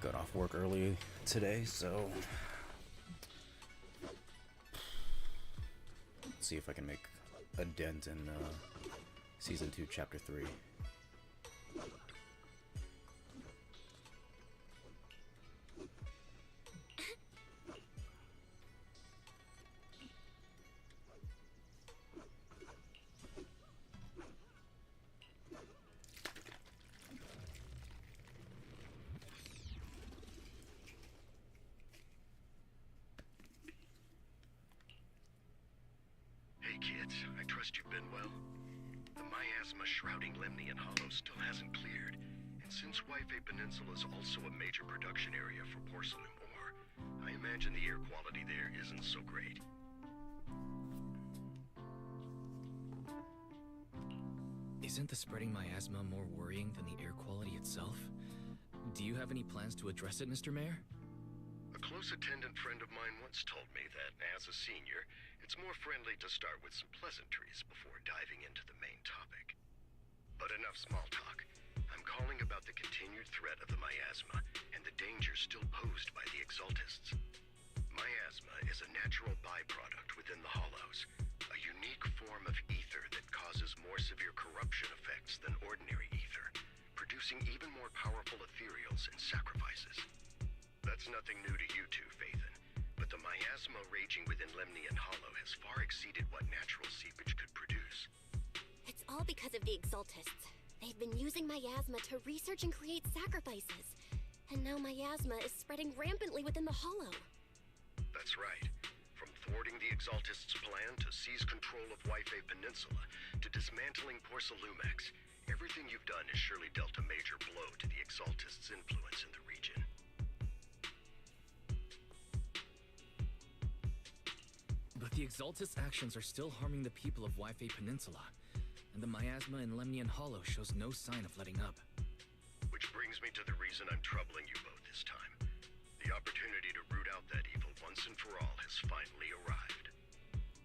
Got off work early today, so let's see if I can make a dent in Season 2, Chapter 3. Hey kids, I trust you've been well. The miasma shrouding Lemnian Hollow still hasn't cleared, and since Wi-Fi Peninsula is also a major production area for porcelain ore, I imagine the air quality there isn't so great. Isn't the spreading miasma more worrying than the air quality itself? Do you have any plans to address it, Mr. Mayor? A close attendant friend of mine once told me that, as a senior, it's more friendly to start with some pleasantries before diving into the main topic. But enough small talk. I'm calling about the continued threat of the miasma and the dangers still posed by the Exaltists. Miasma is a natural byproduct within the Hollows, a unique form of ether that causes more severe corruption effects than ordinary ether, producing even more powerful ethereals and sacrifices. That's nothing new to you two, Phaethon, but the miasma raging within Lemnian Hollow has far exceeded what natural seepage could produce. It's all because of the Exaltists. They've been using miasma to research and create sacrifices. And now miasma is spreading rampantly within the Hollow. That's right. From thwarting the Exaltists' plan to seize control of Wi-Fi Peninsula to dismantling Porcelumex, everything you've done has surely dealt a major blow to the Exaltists' influence in the region. But the Exaltist actions are still harming the people of Wi-Fi Peninsula, and the miasma in Lemnian Hollow shows no sign of letting up. Which brings me to the reason I'm troubling you both this time. The opportunity to root out that evil once and for all has finally arrived.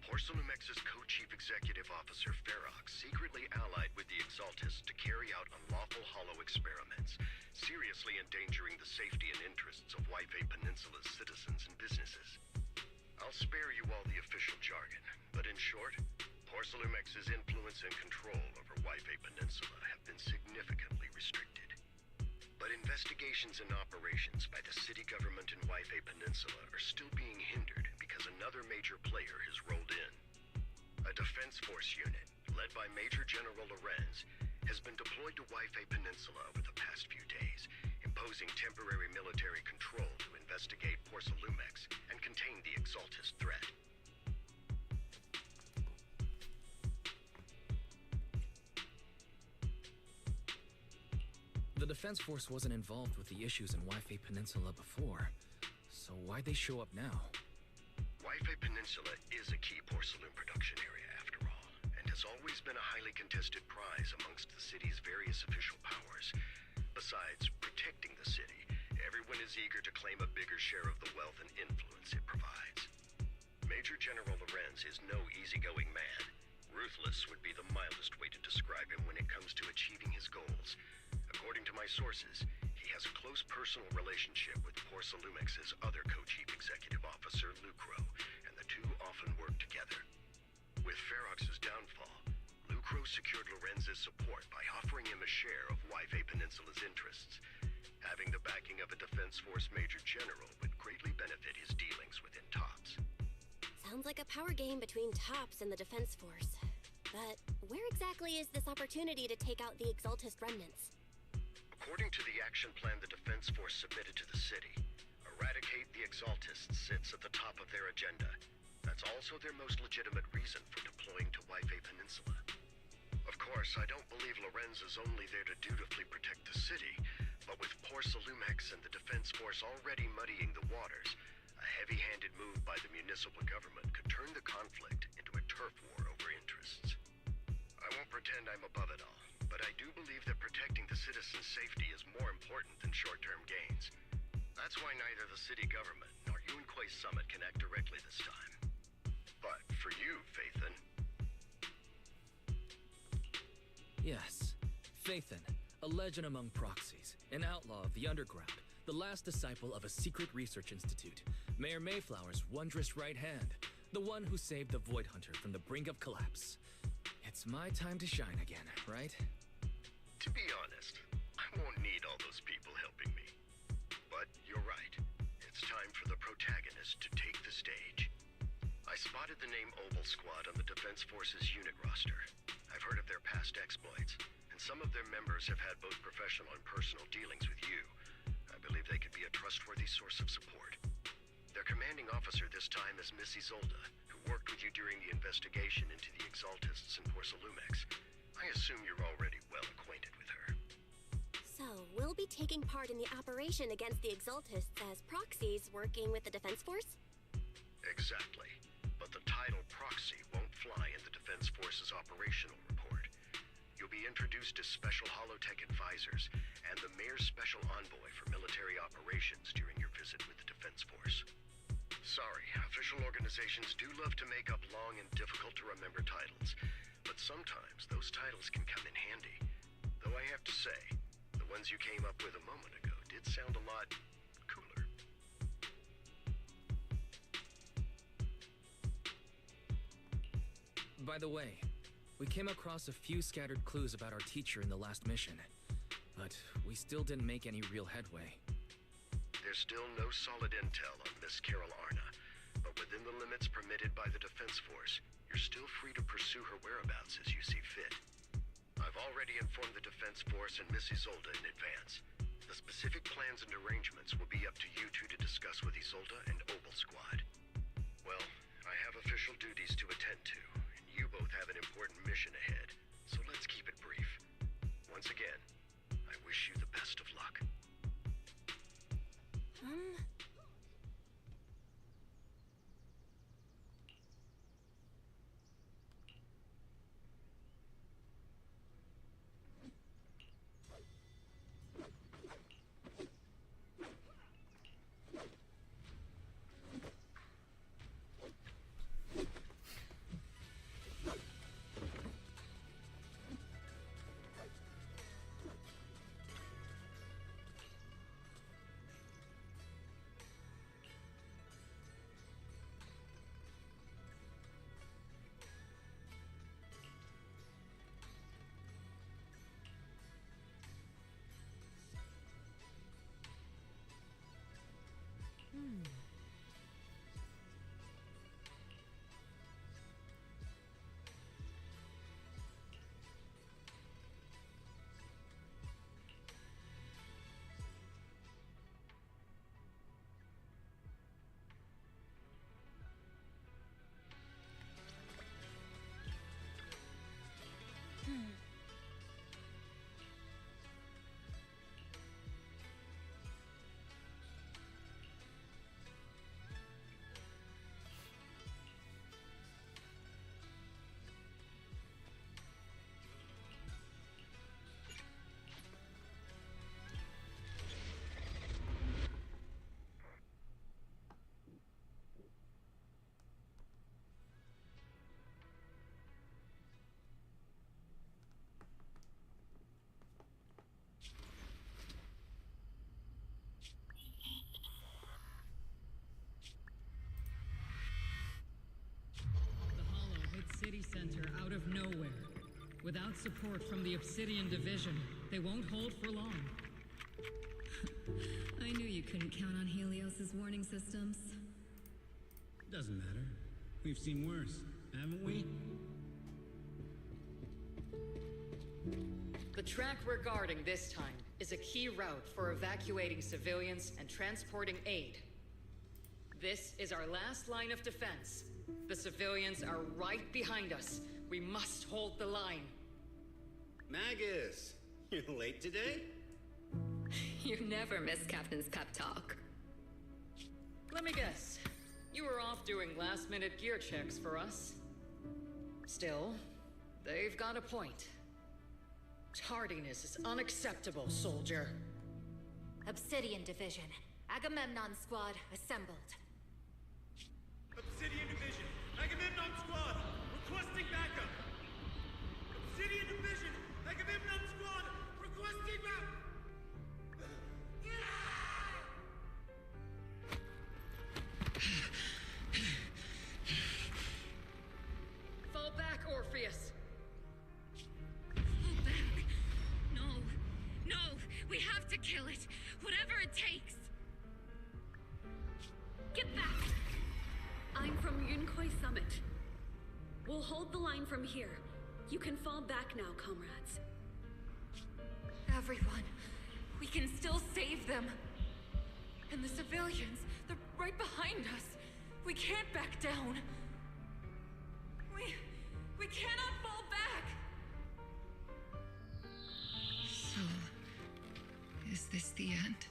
Porcelumex's co-chief executive officer Ferox secretly allied with the Exaltists to carry out unlawful hollow experiments, seriously endangering the safety and interests of Wi-Fi Peninsula's citizens and businesses. I'll spare you all the official jargon, but in short, Porcelumex's influence and control over Wi-Fi Peninsula have been significantly restricted. But investigations and operations by the city government in Wi-Fi Peninsula are still being hindered because another major player has rolled in. A defense force unit, led by Major General Lorenz, has been deployed to Wi-Fi Peninsula over the past few days, imposing temporary military control to investigate Porcelumex and contain the Exaltist threat. The Defense Force wasn't involved with the issues in Wi-Fi Peninsula before, so why'd they show up now? Wi-Fi Peninsula is a key porcelain production area after all, and has always been a highly contested prize amongst the city's various official powers. Besides protecting the city, everyone is eager to claim a bigger share of the wealth and influence it provides. Major General Lorenz is no easygoing man. Ruthless would be the mildest way to describe him when it comes to achieving his goals. According to my sources, he has a close personal relationship with Porcelumex's other co-chief executive officer, Lucro, and the two often work together. With Ferox's downfall, Lucro secured Lorenz's support by offering him a share of Wi-Fi Peninsula's interests. Having the backing of a Defense Force Major General would greatly benefit his dealings within TOPS. Sounds like a power game between TOPS and the Defense Force. But where exactly is this opportunity to take out the Exaltist remnants? According to the action plan the Defense Force submitted to the city, eradicate the Exaltists sits at the top of their agenda. That's also their most legitimate reason for deploying to Wi-Fi Peninsula. Of course, I don't believe Lorenz is only there to dutifully protect the city, but with Porcelumex and the Defense Force already muddying the waters, a heavy-handed move by the municipal government could turn the conflict into a turf war over interests. I won't pretend I'm above it all, but I do believe that protecting the citizens' safety is more important than short-term gains. That's why neither the city government nor Yunquay Summit can act directly this time. But for you, Phaethon... Yes, Phaethon, A legend among proxies, an outlaw of the underground, the last disciple of a secret research institute, Mayor Mayflower's wondrous right hand, the one who saved the Void Hunter from the brink of collapse. It's my time to shine again, right? To be honest, I won't need all those people helping me. But you're right. It's time for the protagonist to take the stage. I spotted the name Obel Squad on the Defense Force's unit roster. I've heard of their past exploits, and some of their members have had both professional and personal dealings with you. I believe they could be a trustworthy source of support. Their commanding officer this time is Miss Isolde, who worked with you during the investigation into the Exaltists in Porsalumex. I assume you're already well acquainted with her. So, we'll be taking part in the operation against the Exaltists as proxies working with the Defense Force? Exactly. But the title proxy won't fly in the Defense Force's operational report. You'll be introduced as Special Holotech Advisors and the Mayor's Special Envoy for Military Operations during your visit with the Defense Force. Sorry, official organizations do love to make up long and difficult-to-remember titles, but sometimes those titles can come in handy. Though I have to say, the ones you came up with a moment ago did sound a lot cooler. By the way, we came across a few scattered clues about our teacher in the last mission, but we still didn't make any real headway. There's still no solid intel on Miss Carol Arna, but within the limits permitted by the Defense Force, you're still free to pursue her whereabouts as you see fit. I've already informed the Defense Force and Miss Isolde in advance. The specific plans and arrangements will be up to you two to discuss with Isolde and Obel Squad. Well, I have official duties to attend to, and you both have an important mission ahead, so let's keep it brief. Once again, I wish you the best of luck. City center out of nowhere. Without support from the Obsidian Division, they won't hold for long. I knew you couldn't count on Helios's warning systems. Doesn't matter. We've seen worse, haven't we? The track we're guarding this time is a key route for evacuating civilians and transporting aid. This is our last line of defense. The civilians are right behind us. We must hold the line. Magus, you're late today? You never miss Captain's pep talk. Let me guess. You were off doing last-minute gear checks for us. Still, they've got a point. Tardiness is unacceptable, soldier. Obsidian Division. Agamemnon Squad assembled. Obsidian Division! Agamemnon Squad! Requesting backup! Obsidian Division! Agamemnon Squad! Requesting Fall back, Orpheus! Fall back. No. No. We have to kill it. Whatever it takes. Get back! I'm from Yunkoi Summit. We'll hold the line from here. You can fall back now, comrades. Everyone. We can still save them. And the civilians, they're right behind us. We can't back down. We cannot fall back! So... is this the end?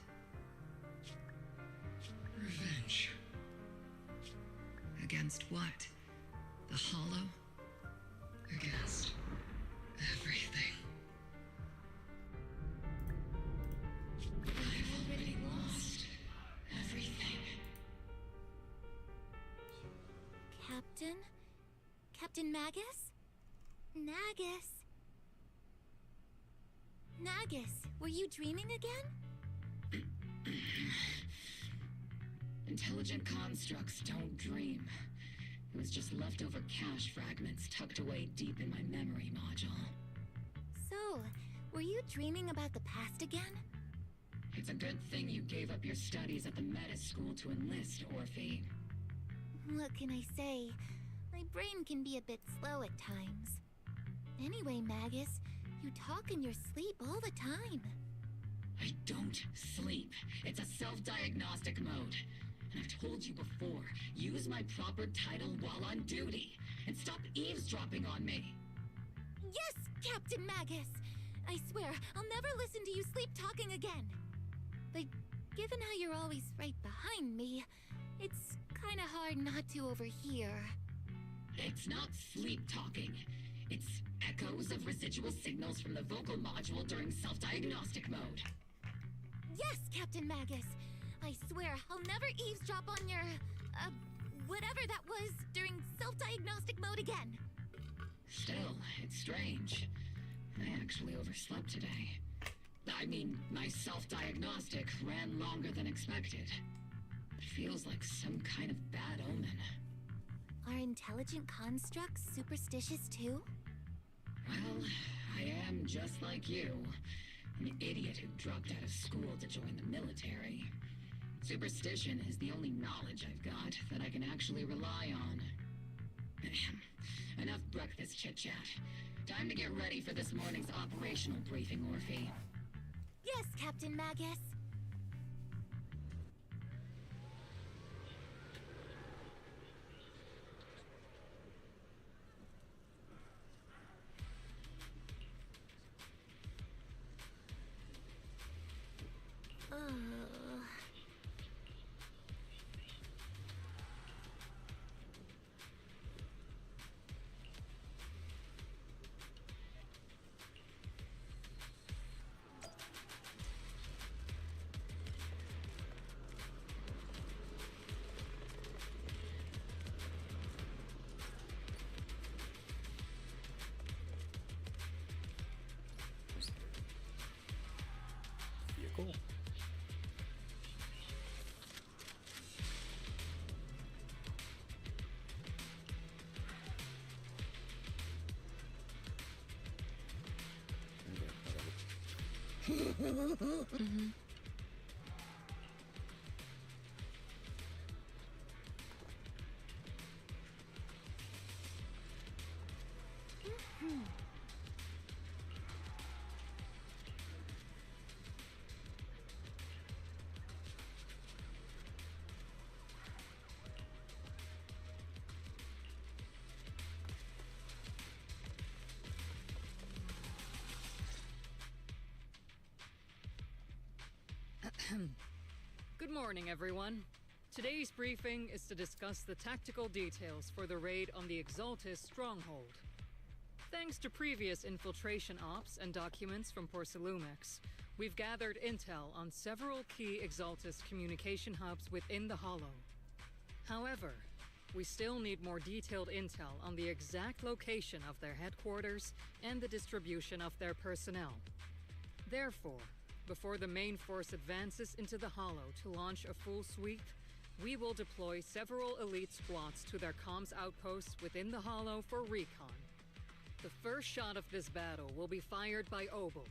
Revenge. Against what? The Hollow? Against everything. I've already lost everything. Captain? Captain Magus? Nagus? Nagus, were you dreaming again? Intelligent constructs don't dream. It was just leftover cache fragments tucked away deep in my memory module. So, were you dreaming about the past again? It's a good thing you gave up your studies at the Meta School to enlist, Orphe. What can I say? My brain can be a bit slow at times. Anyway, Magus, you talk in your sleep all the time. I don't sleep. It's a self-diagnostic mode. And I've told you before, use my proper title while on duty, and stop eavesdropping on me. Yes, Captain Magus! I swear, I'll never listen to you sleep talking again. But given how you're always right behind me, it's kinda hard not to overhear. It's not sleep talking. It's echoes of residual signals from the vocal module during self-diagnostic mode. Yes, Captain Magus! I swear, I'll never eavesdrop on your, whatever that was during self-diagnostic mode again. Still, it's strange. I actually overslept today. I mean, my self-diagnostic ran longer than expected. It feels like some kind of bad omen. Are intelligent constructs superstitious too? Well, I am just like you. An idiot who dropped out of school to join the military. Superstition is the only knowledge I've got that I can actually rely on. Enough breakfast chit-chat. Time to get ready for this morning's operational briefing, Orphe. Yes, Captain Magus. Vehicle? Mm-hmm. Good morning, everyone. Today's briefing is to discuss the tactical details for the raid on the Exaltus stronghold. Thanks to previous infiltration ops and documents from Porcelumex, we've gathered intel on several key Exaltus communication hubs within the Hollow. However, we still need more detailed intel on the exact location of their headquarters and the distribution of their personnel. Therefore, before the main force advances into the Hollow to launch a full sweep, we will deploy several elite squads to their comms outposts within the Hollow for recon. The first shot of this battle will be fired by Obel.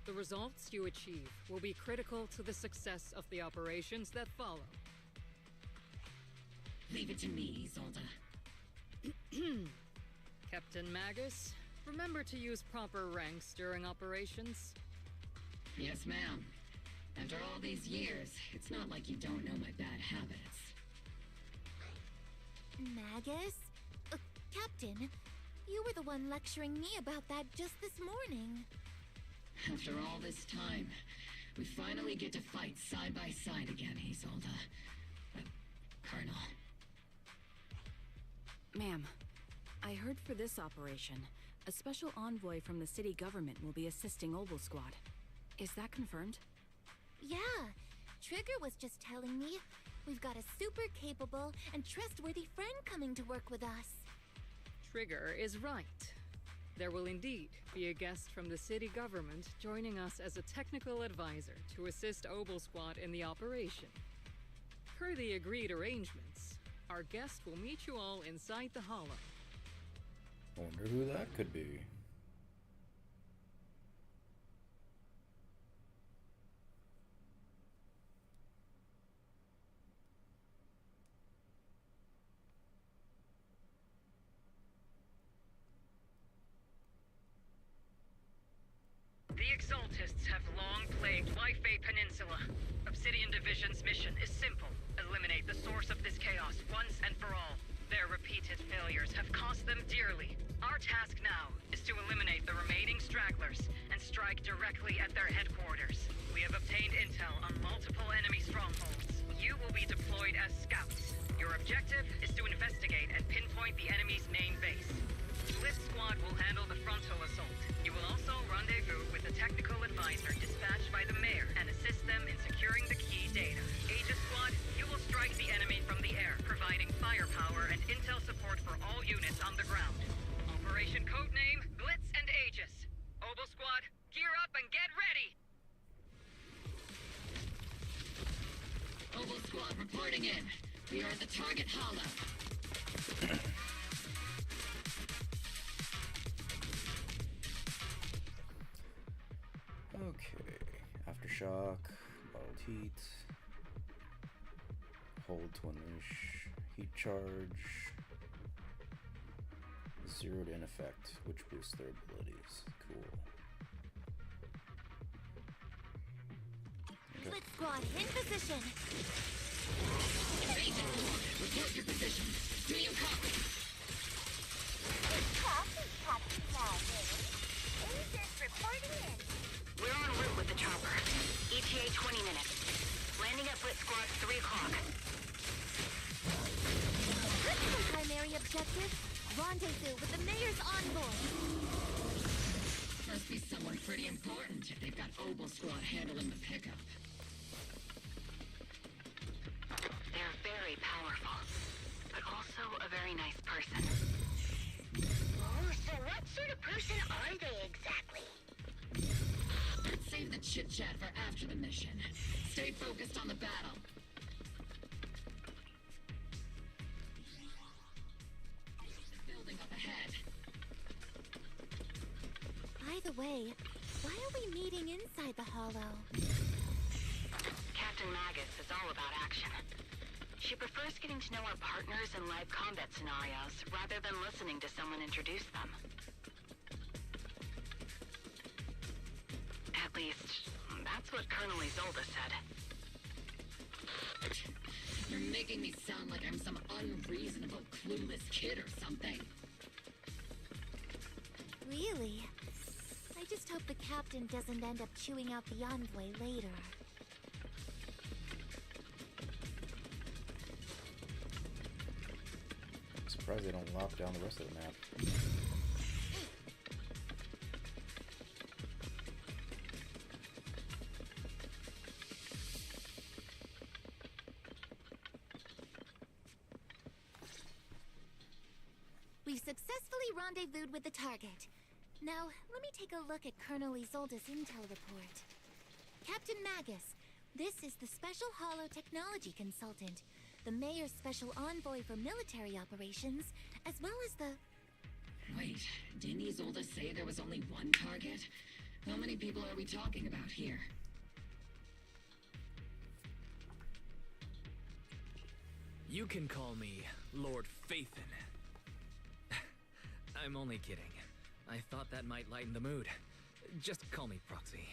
The results you achieve will be critical to the success of the operations that follow. Leave it to me, Isolde. Captain Magus, remember to use proper ranks during operations. Yes, ma'am. After all these years, it's not like you don't know my bad habits. Magus? Captain, you were the one lecturing me about that just this morning. After all this time, we finally get to fight side by side again, Isolde. Colonel. Ma'am, I heard for this operation, a special envoy from the city government will be assisting Obel Squad. Is that confirmed? Yeah, Trigger was just telling me we've got a super capable and trustworthy friend coming to work with us. Trigger is right. There will indeed be a guest from the city government joining us as a technical advisor to assist Obel Squad in the operation. Per the agreed arrangements, our guest will meet you all inside the Hollow. I wonder who that could be. The Exaltists have long plagued Life-Bay Peninsula. Obsidian Division's mission is simple. Eliminate the source of this chaos once and for all. Their repeated failures have cost them dearly. Our task now is to eliminate the remaining stragglers and strike directly at their headquarters. We have obtained intel on multiple enemy strongholds. You will be deployed as scouts. Your objective is to investigate and pinpoint the enemy's main base. Blitz Squad will handle the frontal assault. You will also rendezvous with the technical advisor dispatched by the mayor and assist them in securing the key data. Aegis Squad, you will strike the enemy from the air, providing firepower and intel support for all units on the ground. Operation codename Blitz and Aegis. Obel Squad, gear up and get ready! Obel Squad reporting in. We are at the target hollow. Okay, aftershock, bottled heat, hold to unleash, heat charge, zeroed in effect, which boosts their abilities. Cool. Okay. Blitz Squad in position. Agent, report your position. Do you copy? Copy, Captain Magus. Agents reporting in. We're en route with the chopper. ETA 20 minutes. Landing at Blitz Squad 3 o'clock. Critical primary objective. Rendezvous with the mayor's envoy. Must be someone pretty important if they've got Obel Squad handling the pickup. They're very powerful, but also a very nice person. Oh, so what sort of person are they exactly? Let's save the chit-chat for after the mission. Stay focused on the battle. Building up ahead. By the way, why are we meeting inside the Hollow? Captain Magus is all about action. She prefers getting to know our partners in live combat scenarios rather than listening to someone introduce them. At least, that's what Colonel Isolde said. You're making me sound like I'm some unreasonable, clueless kid or something. Really? I just hope the captain doesn't end up chewing out the envoy later. I'm surprised they don't lock down the rest of the map. We've successfully rendezvoused with the target. Now, let me take a look at Colonel Isolde's intel report. Captain Magus, this is the Special Hollow Technology Consultant, the Mayor's Special Envoy for Military Operations, as well as the... Wait, didn't Isolde say there was only one target? How many people are we talking about here? You can call me Lord Phaethon. I'm only kidding. I thought that might lighten the mood. Just call me Proxy.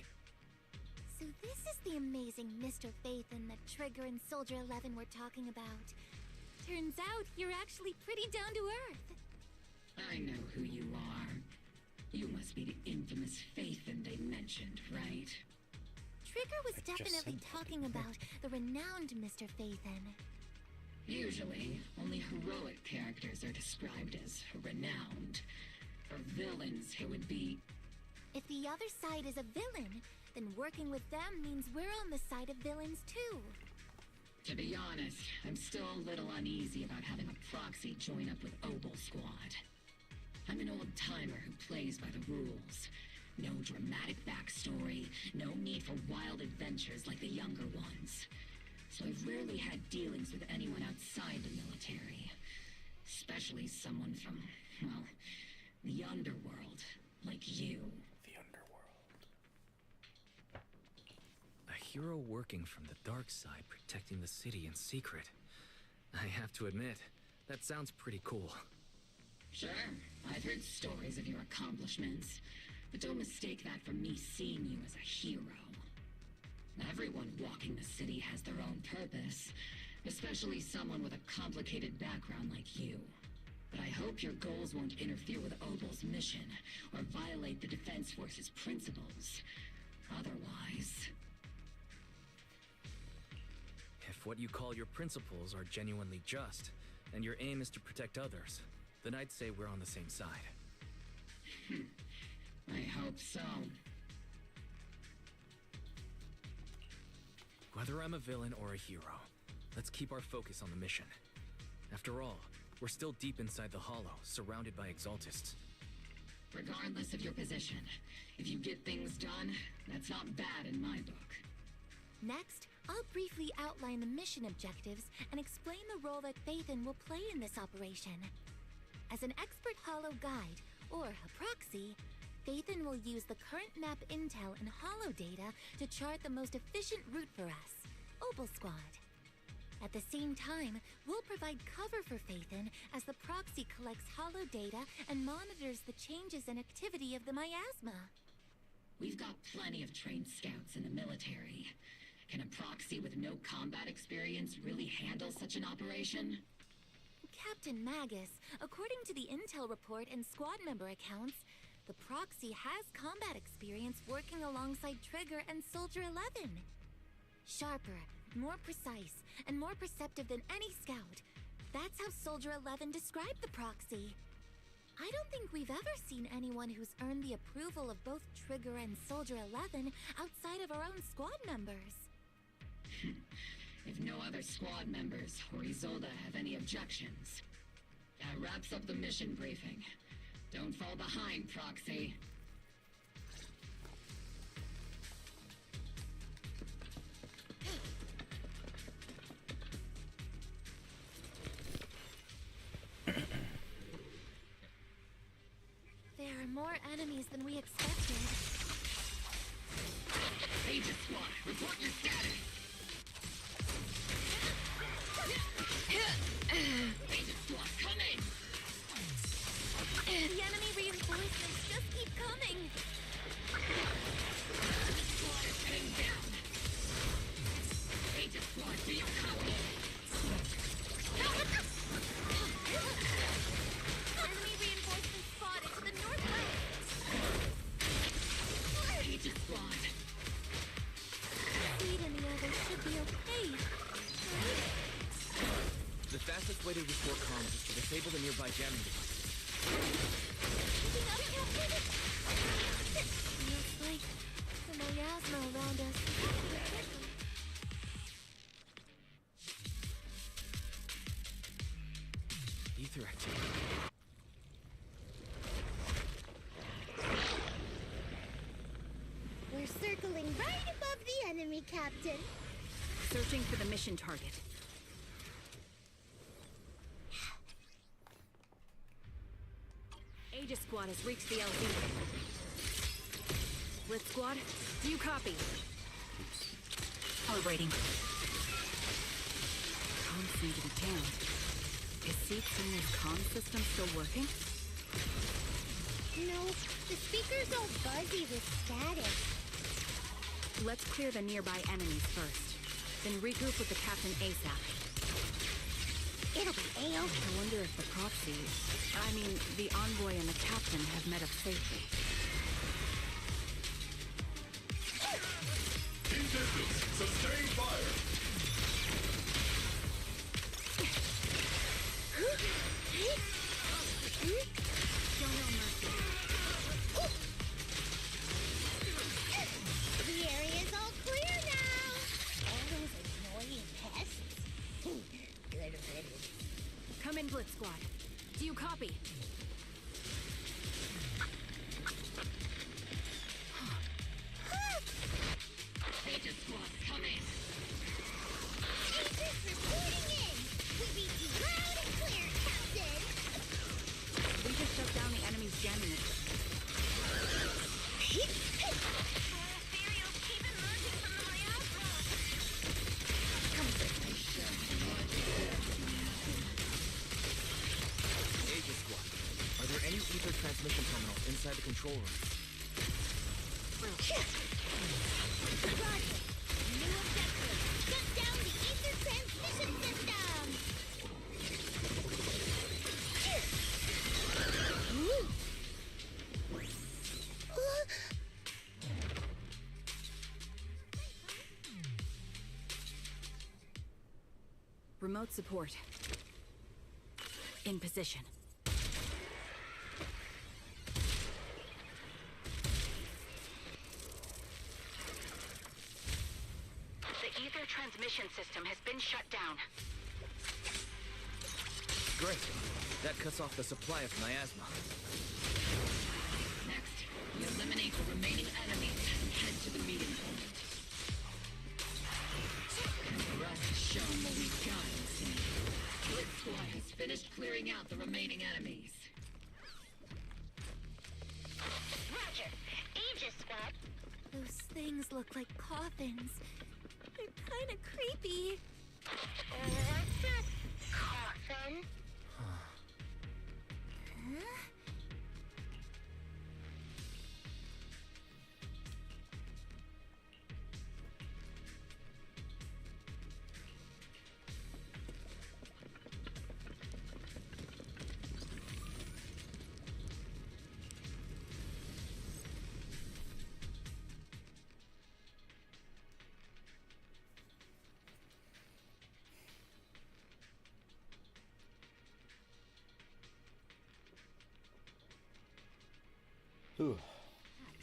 So this is the amazing Mr. Phaethon that Trigger and Soldier 11 were talking about. Turns out you're actually pretty down to earth. I know who you are. You must be the infamous Phaethon they mentioned, right? Trigger was definitely talking about the renowned Mr. Phaethon. Usually, only heroic characters are described as renowned. For villains, it would be... If the other side is a villain, then working with them means we're on the side of villains too. To be honest, I'm still a little uneasy about having a proxy join up with Obel Squad. I'm an old-timer who plays by the rules. No dramatic backstory, no need for wild adventures like the younger ones. So I've rarely had dealings with anyone outside the military. Especially someone from, well, the underworld, like you. The underworld. A hero working from the dark side, protecting the city in secret. I have to admit, that sounds pretty cool. Sure, I've heard stories of your accomplishments, but don't mistake that for me seeing you as a hero. Everyone walking the city has their own purpose, especially someone with a complicated background like you. But I hope your goals won't interfere with Obel's mission, or violate the Defense Force's principles. Otherwise... If what you call your principles are genuinely just, and your aim is to protect others, then I'd say we're on the same side. I hope so. Whether I'm a villain or a hero, let's keep our focus on the mission. After all, we're still deep inside the Hollow, surrounded by Exaltists. Regardless of your position, if you get things done, that's not bad in my book. Next, I'll briefly outline the mission objectives and explain the role that Phaethon will play in this operation. As an expert Hollow guide, or a proxy, Phaethon will use the current map intel and Hollow data to chart the most efficient route for us, Obel Squad. At the same time, we'll provide cover for Phaethon as the proxy collects Hollow data and monitors the changes and activity of the miasma. We've got plenty of trained scouts in the military. Can a proxy with no combat experience really handle such an operation? Captain Magus, according to the intel report and squad member accounts, the proxy has combat experience working alongside Trigger and Soldier 11. Sharper, more precise, and more perceptive than any scout. That's how Soldier 11 described the proxy. I don't think we've ever seen anyone who's earned the approval of both Trigger and Soldier 11 outside of our own squad members. If no other squad members or Isolde have any objections. That wraps up the mission briefing. Don't fall behind, Proxy. There are more enemies than we expected. Agent Squad, report your status! Agent Squad, come in! The enemy reinforcements just keep coming! Squad is heading down! Agent Squad, do your copy! Enemy reinforcements spotted to the northwest! Agent Squad! Speed and the others should be okay, right? The fastest way to restore comms is to disable the nearby jamming devices. Keeping up, Captain? Looks like the miasma around us is active. Ether activity. Captain. Searching for the mission target. Aegis Squad has reached the LZ. Blitz Squad, do you copy? Calibrating. Comms seem to be jammed. Is Zenless comm system still working? No, the speaker's all buzzy with static. Let's clear the nearby enemies first. Then regroup with the captain ASAP. It'll be A-OK. I wonder if the proxy, the envoy and the captain have met up safely. In distance, sustain fire. Show no mercy. The area's all clear now. All those annoying pests. Good riddance. Come in, Blitz Squad. Do you copy? Aegis Squad, come in. Agents reporting in. We read you loud and clear, Captain. We just shut down the enemy's jamming equipment. Ethereals keep emerging from the miasma. Aegis Squad, are there any ether transmission terminals inside the control room? Roger. New objective. Shut down the ether transmission system. Remote support. In position. The ether transmission system has been shut down. Great. That cuts off the supply of miasma. Next, we eliminate the remaining enemies and head to the meeting point. Rest shown what we've got, you see. Blitz Squad has finished clearing out the remaining enemies. Roger. Aegis Squad. Those things look like coffins. They're kind of creepy. What's a coffin? Huh?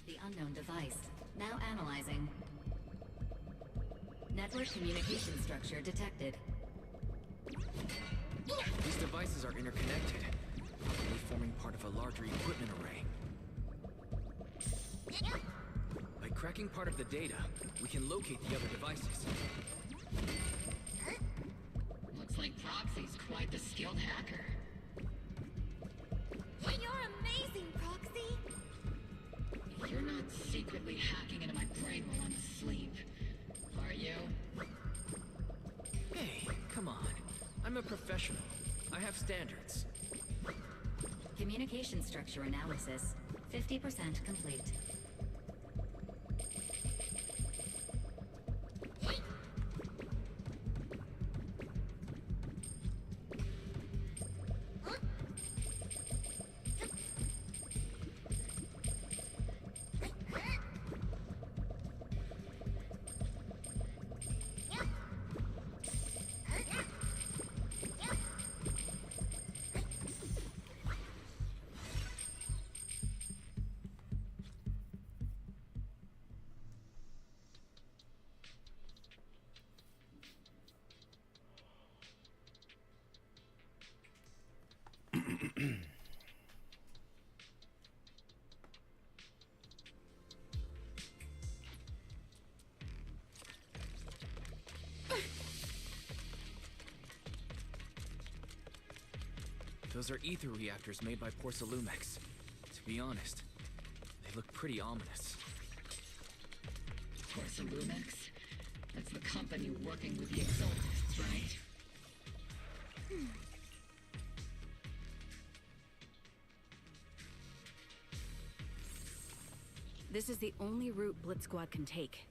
The unknown device. Now analyzing. Network communication structure detected. These devices are interconnected, probably forming part of a larger equipment array. By cracking part of the data, we can locate the other devices. Looks like Proxy's quite the skilled hacker. You're amazing, Proxy. You're not secretly hacking into my brain while I'm asleep, are you? Hey, come on. I'm a professional. I have standards. Communication structure analysis. 50% complete. Those are ether reactors made by Porcelumex. To be honest, they look pretty ominous. Porcelumex? That's the company working with the Exaltists, right? This is the only route Blitz Squad can take.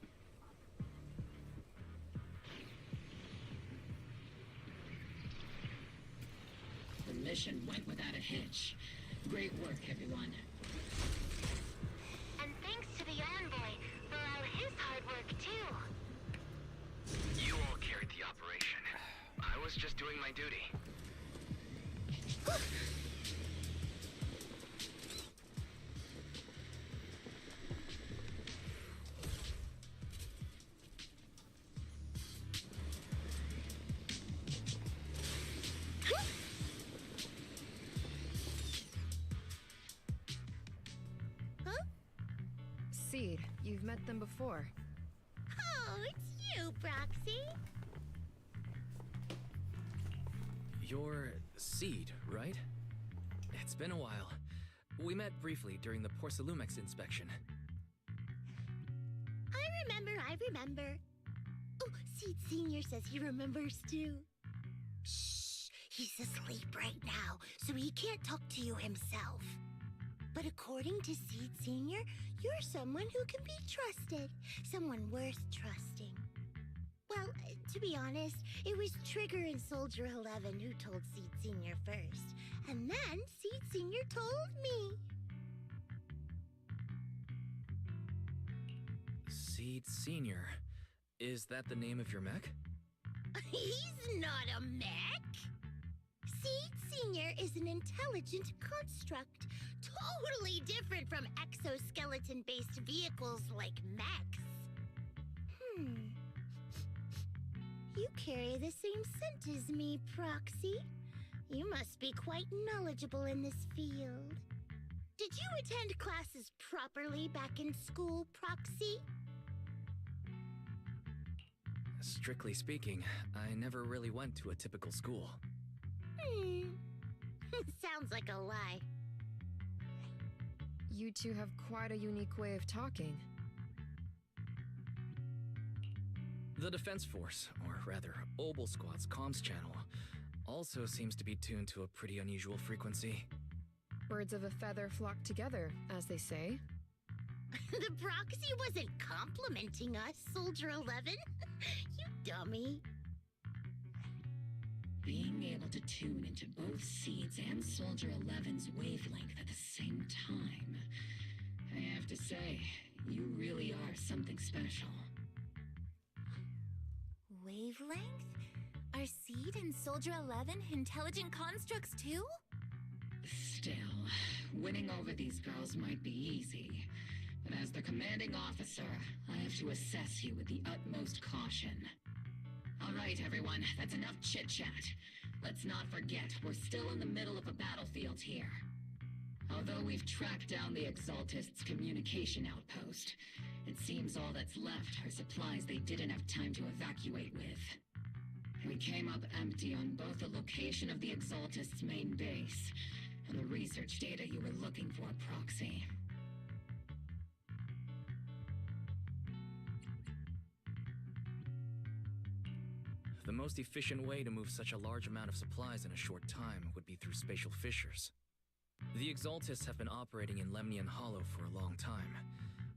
The mission went without a hitch. Great work, everyone. And thanks to the Envoy for all his hard work, too. You all carried the operation. I was just doing my duty. Seed, you've met them before. Oh, it's you, Proxy. You're Seed, right? It's been a while. We met briefly during the Porcelumex inspection. I remember. Oh, Seed Senior says he remembers too. Shh, he's asleep right now, so he can't talk to you himself. But according to Seed Senior, you're someone who can be trusted. Someone worth trusting. Well, to be honest, it was Trigger and Soldier 11 who told Seed Senior first. And then Seed Senior told me. Seed Senior. Is that the name of your mech? He's not a mech. Seed Senior is an intelligent construct, totally different from exoskeleton-based vehicles like mechs. You carry the same scent as me, Proxy. You must be quite knowledgeable in this field. Did you attend classes properly back in school, Proxy? Strictly speaking, I never really went to a typical school. Sounds like a lie. You two have quite a unique way of talking. The Defense Force, or rather, Obel Squad's comms channel, also seems to be tuned to a pretty unusual frequency. Birds of a feather flock together, as they say. The Proxy wasn't complimenting us, Soldier 11. You dummy. Being able to tune into both Seed's and Soldier 11's wavelength at the same time. I have to say, you really are something special. Wavelength? Are Seed and Soldier 11 intelligent constructs too? Still, winning over these girls might be easy. But as their commanding officer, I have to assess you with the utmost caution. All right, everyone, that's enough chit-chat. Let's not forget, we're still in the middle of a battlefield here. Although we've tracked down the Exaltists' communication outpost, it seems all that's left are supplies they didn't have time to evacuate with. We came up empty on both the location of the Exaltists' main base and the research data you were looking for, Proxy. The most efficient way to move such a large amount of supplies in a short time would be through spatial fissures. The Exaltists have been operating in Lemnian Hollow for a long time.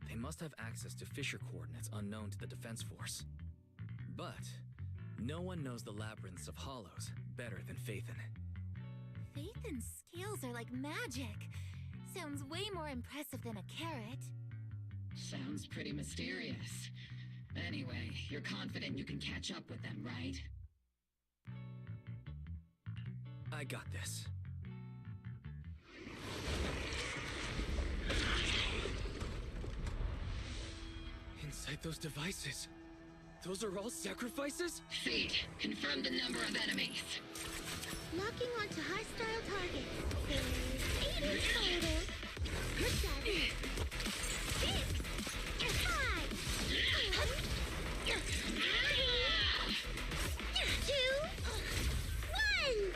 They must have access to fissure coordinates unknown to the Defense Force. But no one knows the labyrinths of hollows better than Phaethon. Phaethon's scales are like magic. Sounds way more impressive than a carrot. Sounds pretty mysterious. Anyway, you're confident you can catch up with them, right? I got this. Inside those devices, those are all sacrifices? Seed, confirm the number of enemies. Locking onto hostile targets. There's 8 in total. 7, 6, 5, 2, 1.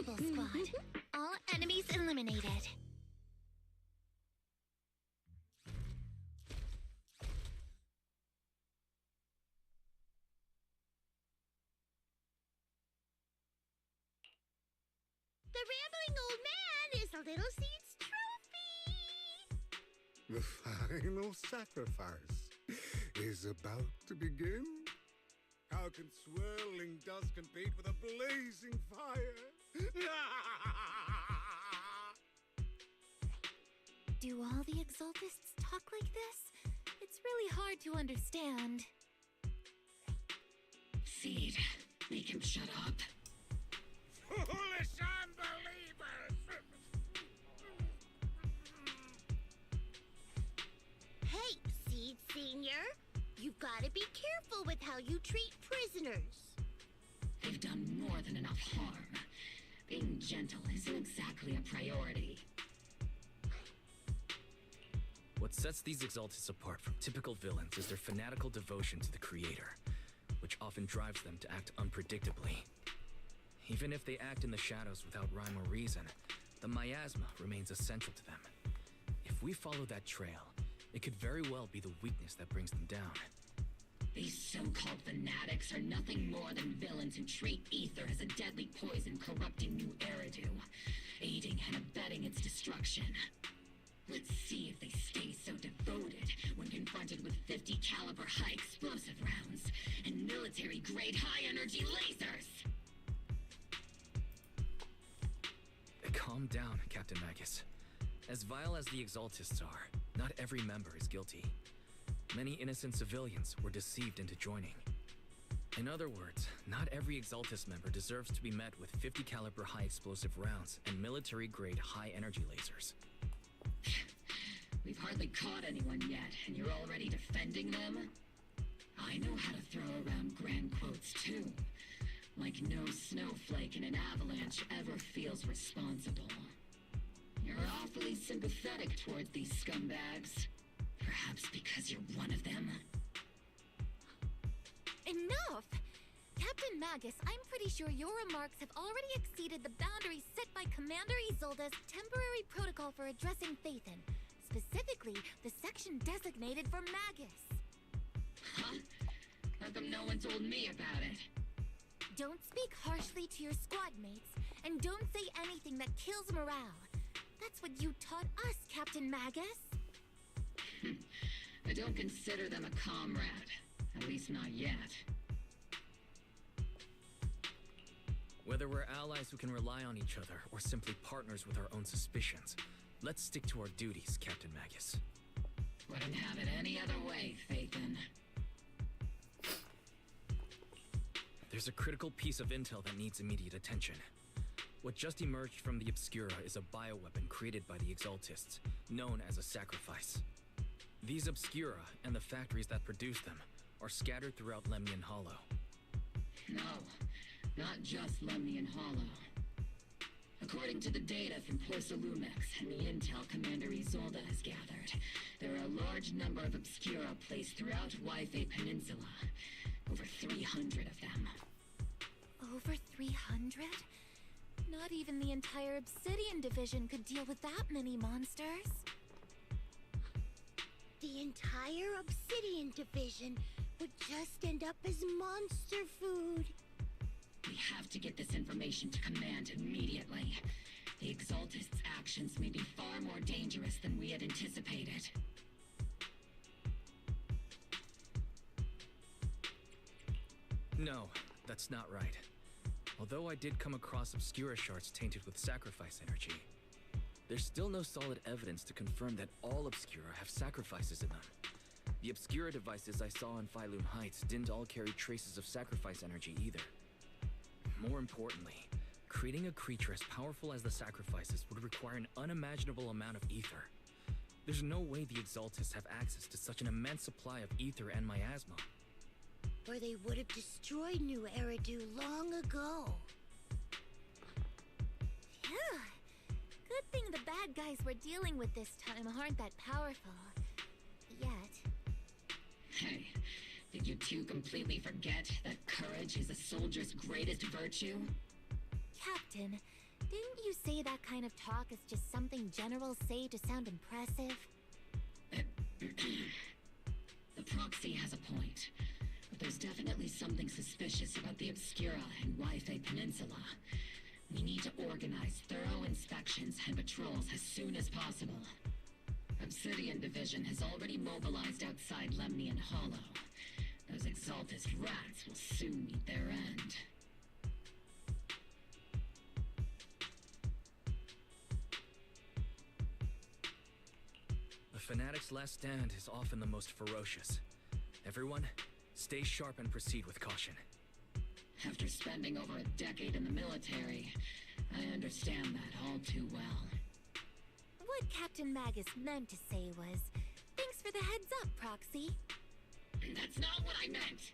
Oboe Squad. All enemies eliminated. The rambling old man is a little seed's trophy! The final sacrifice is about to begin. How can swirling dust compete with a blazing fire? Do all the Exaltists talk like this? It's really hard to understand. Seed, make him shut up. Foolish unbelievers! Hey, Seed Senior, you've got to be careful with how you treat prisoners. They've done more than enough harm. Being gentle isn't exactly a priority. What sets these Exaltists apart from typical villains is their fanatical devotion to the Creator, which often drives them to act unpredictably. Even if they act in the shadows without rhyme or reason, the miasma remains essential to them. If we follow that trail, it could very well be the weakness that brings them down. These so-called fanatics are nothing more than villains who treat ether as a deadly poison corrupting New Eridu, aiding and abetting its destruction. Let's see if they stay so devoted when confronted with 50 caliber high explosive rounds and military-grade high-energy lasers! Calm down, Captain Magus. As vile as the Exaltists are, not every member is guilty. Many innocent civilians were deceived into joining. In other words, not every Exaltist member deserves to be met with 50 caliber high explosive rounds and military-grade high-energy lasers. We've hardly caught anyone yet, and you're already defending them? I know how to throw around grand quotes, too. Like no snowflake in an avalanche ever feels responsible. You're awfully sympathetic towards these scumbags. Perhaps because you're one of them? Enough! Captain Magus, I'm pretty sure your remarks have already exceeded the boundaries set by Commander Isolde's temporary protocol for addressing Phaethon. Specifically, the section designated for Magus. Huh? How come no one told me about it? Don't speak harshly to your squad mates, and don't say anything that kills morale. That's what you taught us, Captain Magus. I don't consider them a comrade. At least not yet. Whether we're allies who can rely on each other, or simply partners with our own suspicions, let's stick to our duties, Captain Magus. Wouldn't have it any other way, Phaethon. There's a critical piece of intel that needs immediate attention. What just emerged from the Obscura is a bioweapon created by the Exaltists, known as a sacrifice. These Obscura, and the factories that produce them, are scattered throughout Lemnian Hollow. No, not just Lemnian Hollow. According to the data from Porcelumex and the intel Commander Isolde has gathered, there are a large number of Obscura placed throughout Yfei Peninsula. Over 300 of them. Over 300? Not even the entire Obsidian Division could deal with that many monsters. The entire Obsidian Division would just end up as monster food. We have to get this information to Command immediately. The Exaltists' actions may be far more dangerous than we had anticipated. No, that's not right. Although I did come across Obscura shards tainted with sacrifice energy, there's still no solid evidence to confirm that all Obscura have sacrifices in them. The Obscura devices I saw on Phylum Heights didn't all carry traces of sacrifice energy either. More importantly, creating a creature as powerful as the sacrifices would require an unimaginable amount of ether. There's no way the Exaltists have access to such an immense supply of ether and miasma. Or they would have destroyed New Eridu long ago. Phew. Good thing the bad guys we're dealing with this time aren't that powerful. Yet. Hey, did you two completely forget that courage is a soldier's greatest virtue? Captain, Didn't you say that kind of talk is just something generals say to sound impressive? The proxy has a point, but there's definitely something suspicious about the Obscura and Wi-Fi Peninsula. We need to organize thorough inspections and patrols as soon as possible. Obsidian Division has already mobilized outside Lemnian Hollow. Those Exaltist rats will soon meet their end. The Fanatic's last stand is often the most ferocious. Everyone, stay sharp and proceed with caution. After spending over a decade in the military, I understand that all too well. What Captain Magus meant to say was, thanks for the heads up, Proxy. That's not what I meant!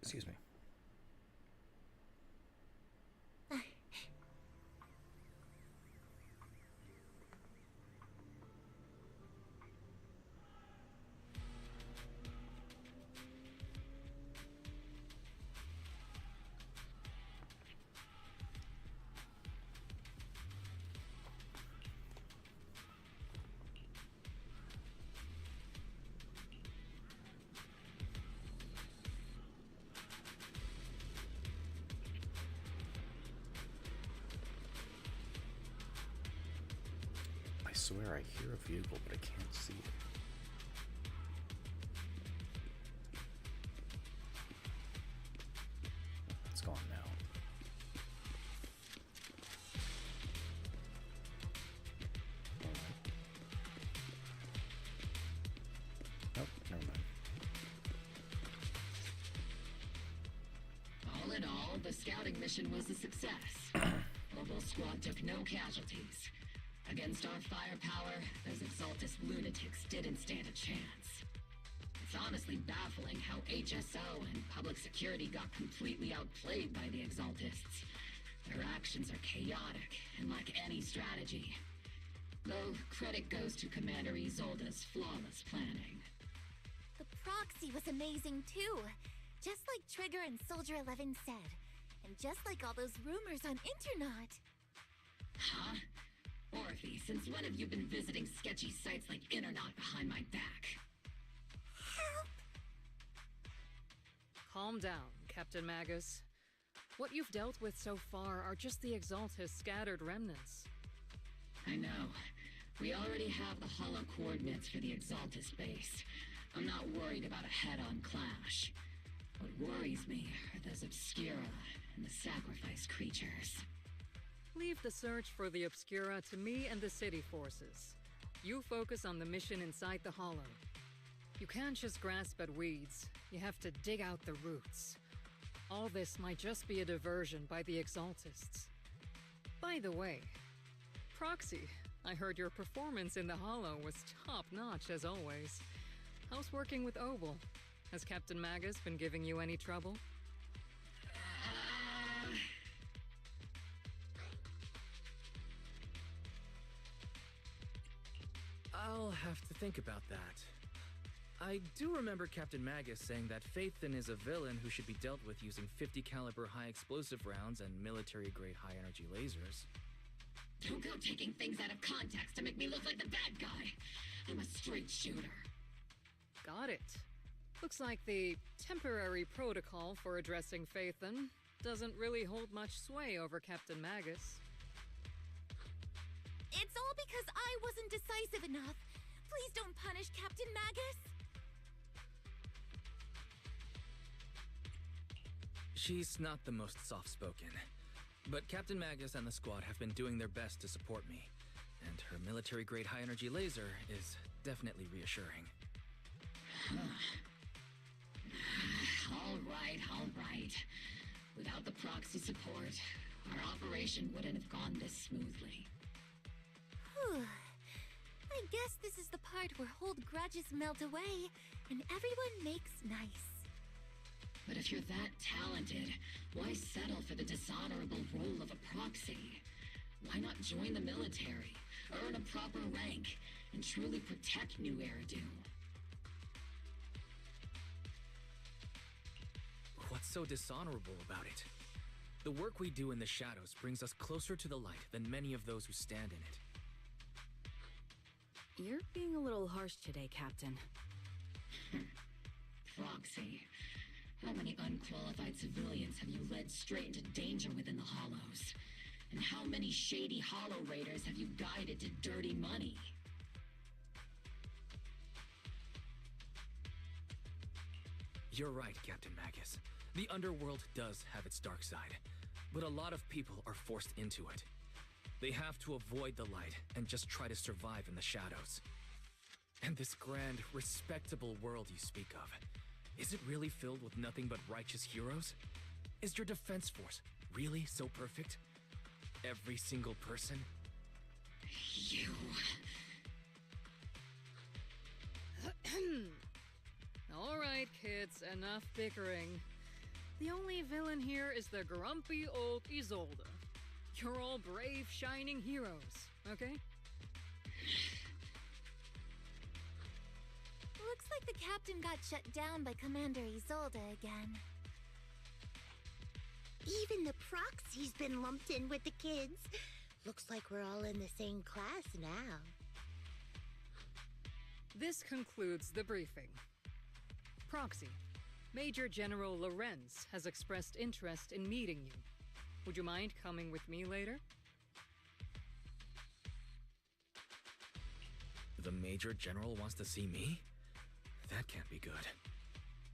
Excuse me. I swear I hear a vehicle, but I can't see it. It's gone now. Nope, never mind. All in all, the scouting mission was a success. Mobile Squad took no casualties. Against our firepower, those Exaltist lunatics didn't stand a chance. It's honestly baffling how HSO and public security got completely outplayed by the Exaltists. Their actions are chaotic and lack any strategy. Though, credit goes to Commander Isolde's flawless planning. The proxy was amazing too. Just like Trigger and Soldier 11 said. And just like all those rumors on Internet. Huh? Orphe, since when have you been visiting sketchy sites like Internet behind my back? Help! Calm down, Captain Magus. What you've dealt with so far are just the Exaltist scattered remnants. I know. We already have the hollow coordinates for the Exaltist base. I'm not worried about a head-on clash. What worries me are those Obscura and the sacrifice creatures. Leave the search for the Obscura to me and the city forces. You focus on the mission inside the Hollow. You can't just grasp at weeds. You have to dig out the roots. All this might just be a diversion by the Exaltists. By the way, Proxy, I heard your performance in the Hollow was top-notch as always. How's working with Obel? Has Captain Magus been giving you any trouble? I'll have to think about that. I do remember Captain Magus saying that Phaethon is a villain who should be dealt with using 50 caliber high explosive rounds and military grade high energy lasers. Don't go taking things out of context to make me look like the bad guy. I'm a straight shooter. Got it. Looks like the temporary protocol for addressing Phaethon doesn't really hold much sway over Captain Magus. It's all because I wasn't decisive enough. She's not the most soft-spoken. But Captain Magus and the squad have been doing their best to support me. And her military-grade high-energy laser is definitely reassuring. All right. Without the proxy support, our operation wouldn't have gone this smoothly. Whew. I guess this is the part where old grudges melt away and everyone makes nice. But if you're that talented, why settle for the dishonorable role of a proxy? Why not join the military, earn a proper rank, and truly protect New Eridu? What's so dishonorable about it? The work we do in the shadows brings us closer to the light than many of those who stand in it. You're being a little harsh today, Captain. Proxy. How many unqualified civilians have you led straight into danger within the Hollows? And how many shady Hollow Raiders have you guided to dirty money? You're right, Captain Magus. The underworld does have its dark side, but a lot of people are forced into it. They have to avoid the light and just try to survive in the shadows. And this grand, respectable world you speak of, is it really filled with nothing but righteous heroes? Is your defense force really so perfect? Every single person? You... All right, kids, enough bickering. The only villain here is the grumpy old Isolde. You're all brave, shining heroes, okay? Looks like the captain got shut down by Commander Isolde again. Even the proxy's been lumped in with the kids. Looks like we're all in the same class now. This concludes the briefing. Proxy, Major General Lorenz has expressed interest in meeting you. Would you mind coming with me later? The Major General wants to see me? That can't be good.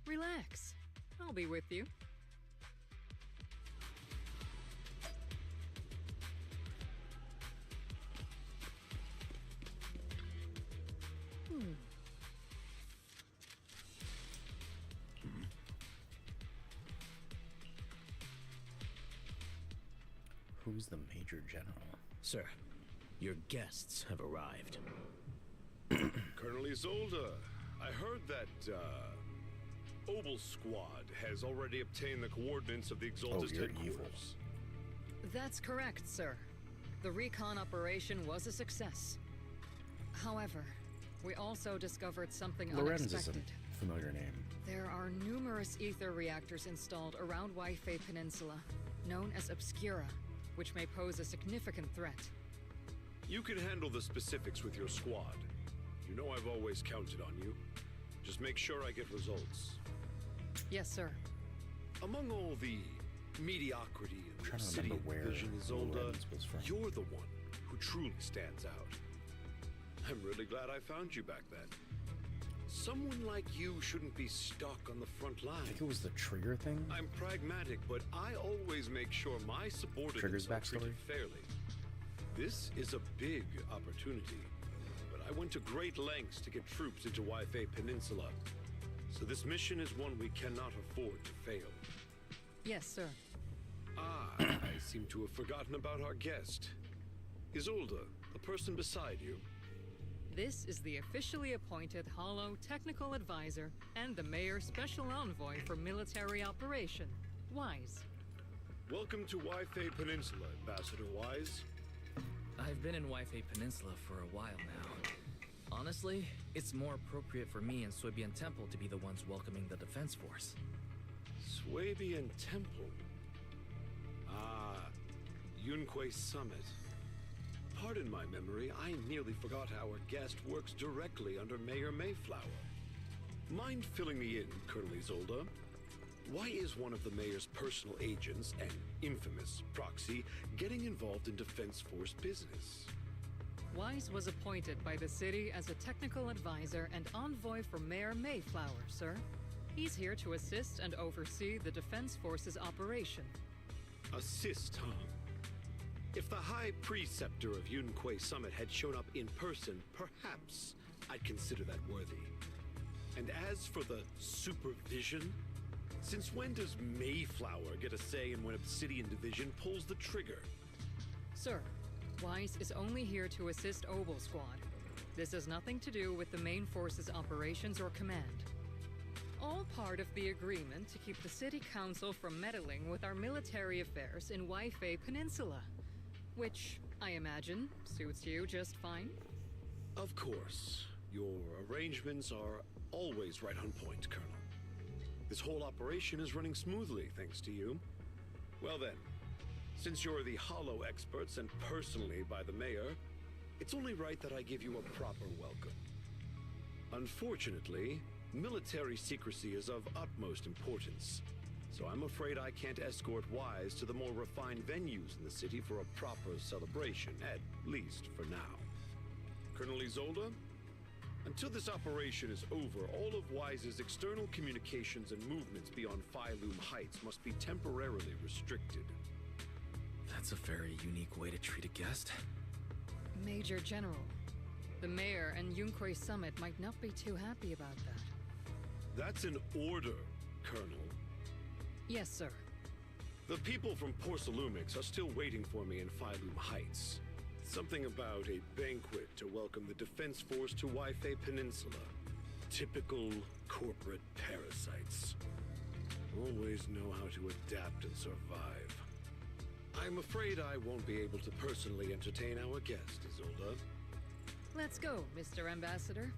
Relax. I'll be with you. Who's the Major General? Sir, your guests have arrived. Colonel Isolde, I heard that, Obel Squad has already obtained the coordinates of the Exaltist headquarters. That's correct, sir. The recon operation was a success. However, we also discovered something Lorenz unexpected. is a familiar name. There are numerous ether reactors installed around Waifei Peninsula, known as Obscura, which may pose a significant threat. You can handle the specifics with your squad. You know I've always counted on you. Just make sure I get results. Yes, sir. Among all the mediocrity in the city remember where vision, Isolde, Lorenz was from. you're the one who truly stands out. I'm really glad I found you back then. Someone like you shouldn't be stuck on the front line. I think it was the Trigger thing? I'm pragmatic, but I always make sure my subordinates are treated fairly. This is a big opportunity, but I went to great lengths to get troops into Waifei Peninsula. So this mission is one we cannot afford to fail. Yes, sir. Ah, I seem to have forgotten about our guest. Isolde, the person beside you. This is the officially appointed Hollow Technical Advisor and the Mayor's Special Envoy for Military Operation, Wise. Welcome to Waifei Peninsula, Ambassador Wise. I've been in Waifei Peninsula for a while now. Honestly, it's more appropriate for me and Swabian Temple to be the ones welcoming the Defense Force. Swabian Temple? Ah, Yunquei Summit. Pardon my memory, I nearly forgot our guest works directly under Mayor Mayflower. Mind filling me in, Colonel Isolde? Why is one of the mayor's personal agents, an infamous proxy, getting involved in Defense Force business? Wise was appointed by the city as a technical advisor and envoy for Mayor Mayflower, sir. He's here to assist and oversee the Defense Forces operation. Assist, huh? If the High Preceptor of Yunquay Summit had shown up in person, perhaps I'd consider that worthy. And as for the supervision, since when does Mayflower get a say in when Obsidian Division pulls the trigger? Sir, Weiss is only here to assist Obel Squad. This has nothing to do with the main force's operations or command. All part of the agreement to keep the City Council from meddling with our military affairs in Waifei Peninsula. Which, I imagine, suits you just fine? Of course. Your arrangements are always right on point, Colonel. This whole operation is running smoothly, thanks to you. Well then, since you're the Hollow experts and personally by the Mayor, it's only right that I give you a proper welcome. Unfortunately, military secrecy is of utmost importance, so I'm afraid I can't escort Wise to the more refined venues in the city for a proper celebration, at least for now. Colonel Isolde, until this operation is over, all of Wise's external communications and movements beyond Phylum Heights must be temporarily restricted. That's a very unique way to treat a guest. Major General, the Mayor and Yunquay Summit might not be too happy about that. That's an order, Colonel. Yes, sir. The people from Porcelumix are still waiting for me in Phylum Heights. Something about a banquet to welcome the Defense Force to Waifei Peninsula. Typical corporate parasites. Always know how to adapt and survive. I'm afraid I won't be able to personally entertain our guest, Isolde. Let's go, Mr. Ambassador.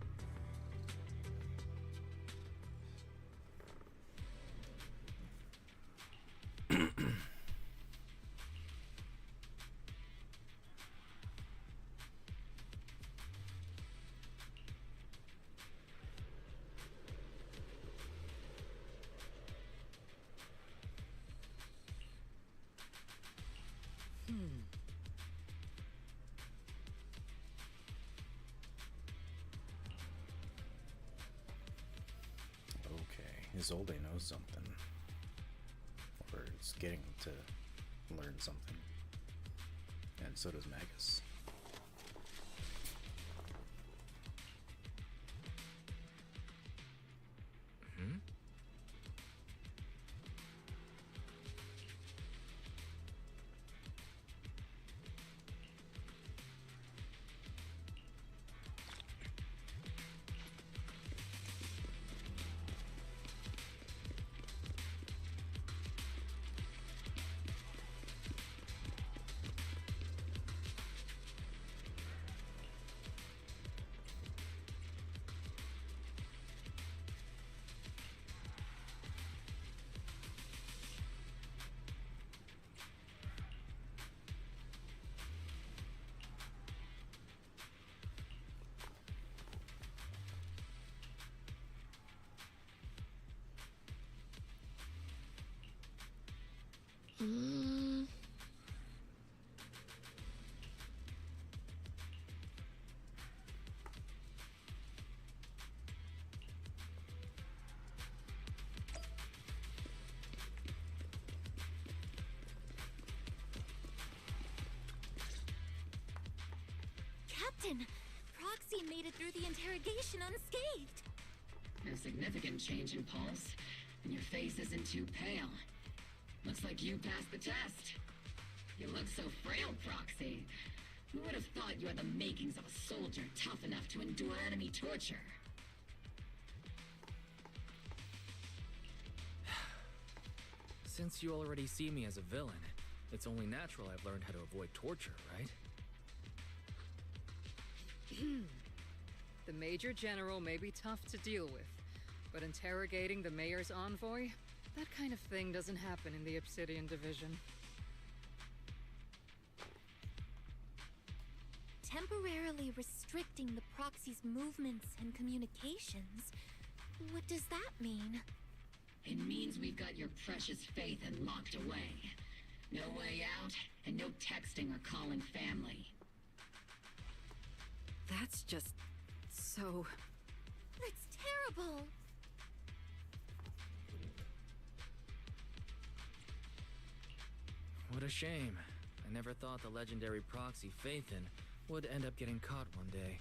Isolde knows something. Or is getting to learn something. And so does Magus. Captain, Proxy made it through the interrogation unscathed. No significant change in pulse, and your face isn't too pale. Looks like you passed the test. You look so frail, Proxy. Who would have thought you had the makings of a soldier tough enough to endure enemy torture? Since you already see me as a villain, it's only natural I've learned how to avoid torture, right? The Major General may be tough to deal with, but interrogating the Mayor's envoy, that kind of thing doesn't happen in the Obsidian Division. Temporarily restricting the Proxy's movements and communications? What does that mean? It means we've got your precious faith and locked away. No way out, and no texting or calling family. That's just... so... That's terrible! What a shame. I never thought the legendary proxy Phaethon would end up getting caught one day.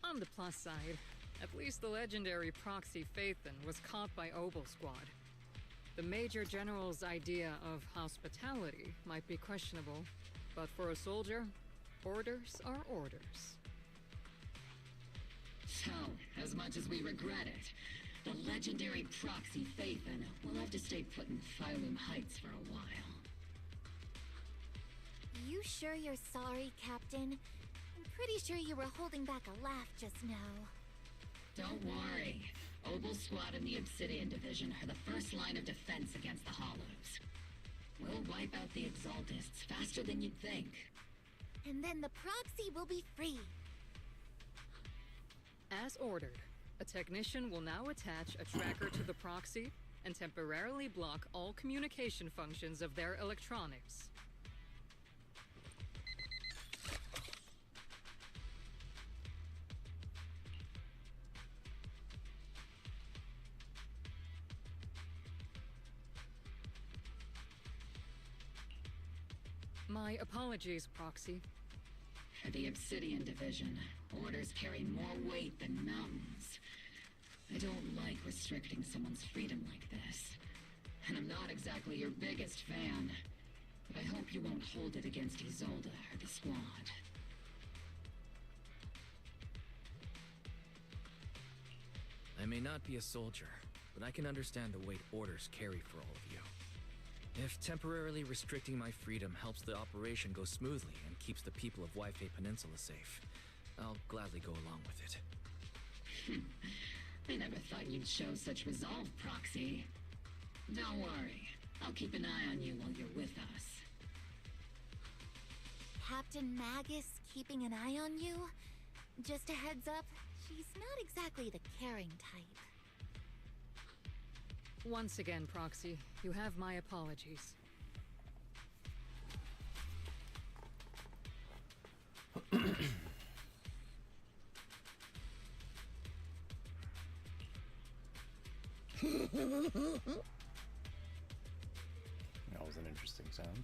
On the plus side, at least the legendary proxy Phaethon was caught by Obel Squad. The Major General's idea of hospitality might be questionable, but for a soldier, orders are orders. So, as much as we regret it, the legendary proxy Phaethon will have to stay put in Phylum Heights for a while. You sure you're sorry, Captain? I'm pretty sure you were holding back a laugh just now. Don't worry. Obel Squad and the Obsidian Division are the first line of defense against the Hollows. We'll wipe out the Exaltists faster than you'd think. And then the proxy will be free. As ordered, a technician will now attach a tracker to the proxy and temporarily block all communication functions of their electronics. My apologies, Proxy. For the Obsidian Division, orders carry more weight than mountains. I don't like restricting someone's freedom like this. And I'm not exactly your biggest fan. But I hope you won't hold it against Isolde or the Squad. I may not be a soldier, but I can understand the weight orders carry for all of you. If temporarily restricting my freedom helps the operation go smoothly and keeps the people of Waifei Peninsula safe, I'll gladly go along with it. I never thought you'd show such resolve, Proxy. Don't worry. I'll keep an eye on you while you're with us. Captain Magus keeping an eye on you? Just a heads up, she's not exactly the caring type. Once again, Proxy, you have my apologies. That was an interesting sound.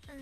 Huh?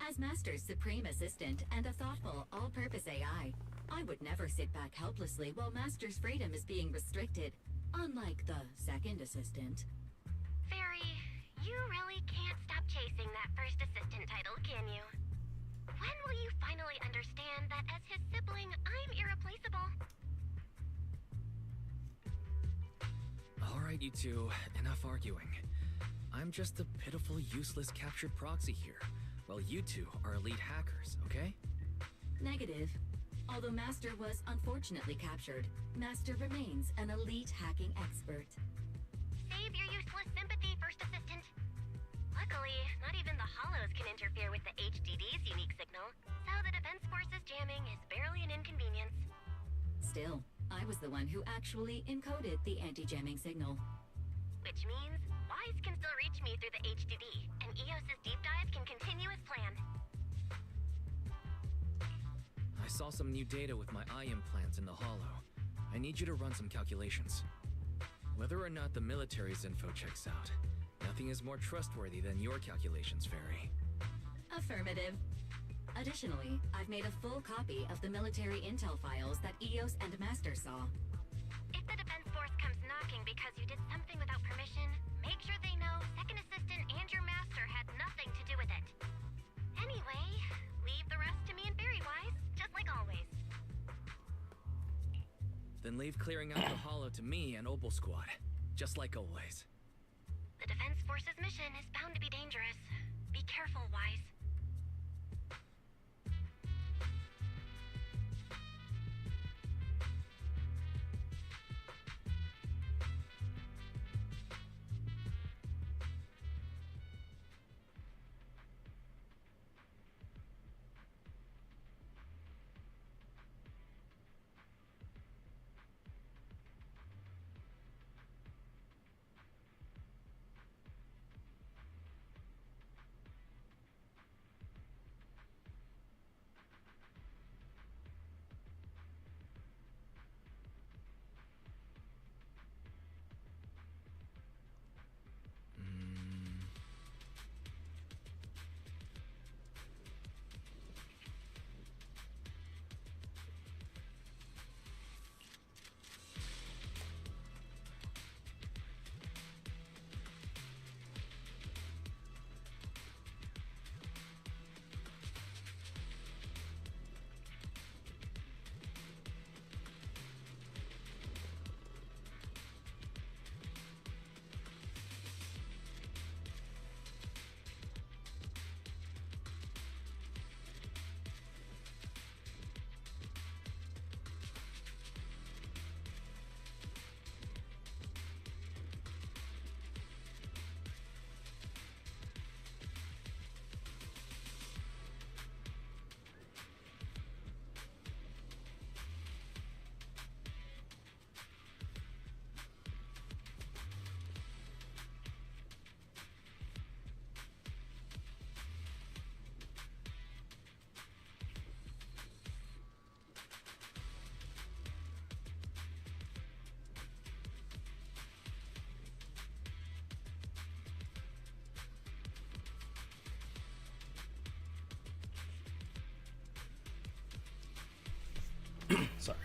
As Master's supreme assistant and a thoughtful, all-purpose AI, I would never sit back helplessly while Master's freedom is being restricted. unlike the second assistant. Fairy, you really can't stop chasing that first assistant title, can you? When will you finally understand that as his sibling, I'm irreplaceable? Alright, you two, enough arguing. I'm just a pitiful, useless captured proxy here, while you two are elite hackers, okay? Negative. Although Master was unfortunately captured, Master remains an elite hacking expert. Save your useless sympathy, First Assistant. Luckily, not even the Hollows can interfere with the HDD's unique signal, so the Defense Force's jamming is barely an inconvenience. Still, I was the one who actually encoded the anti-jamming signal. Which means Wise can still reach me through the HDD, and EOS's deep dive can continue as planned. I saw some new data with my eye implants in the Hollow. I need you to run some calculations. Whether or not the military's info checks out, nothing is more trustworthy than your calculations, Fairy. Affirmative. Additionally, I've made a full copy of the military intel files that EOS and Master saw. If the Defense Force comes knocking because you did something without permission, make sure they know Second Assistant and your Master had nothing to do with it. Anyway, leave the rest to me and Fairy Wise, just like always. Then leave clearing out the Hollow to me and Opal Squad, just like always. The Defense Force's mission is bound to be dangerous. Be careful, Wise. Sorry.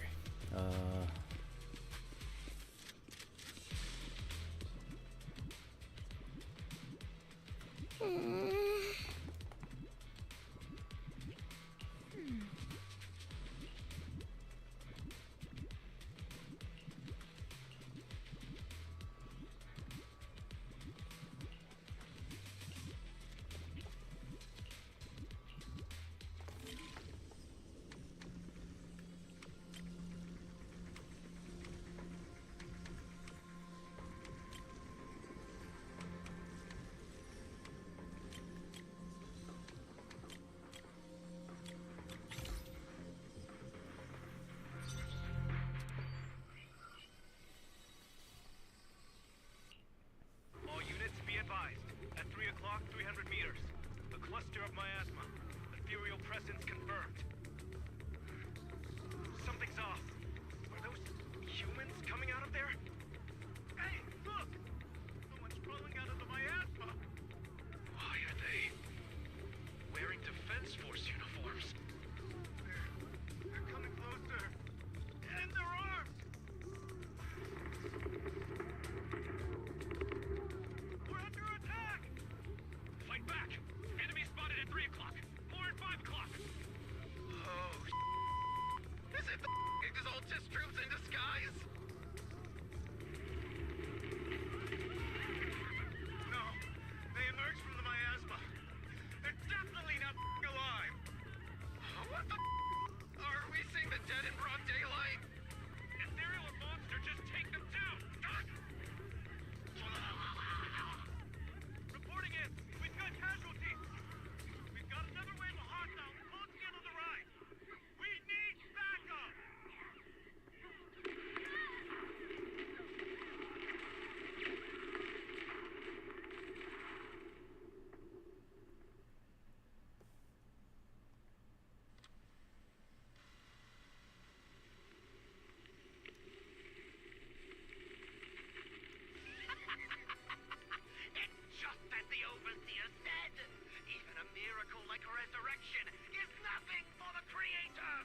like resurrection is nothing for the Creator!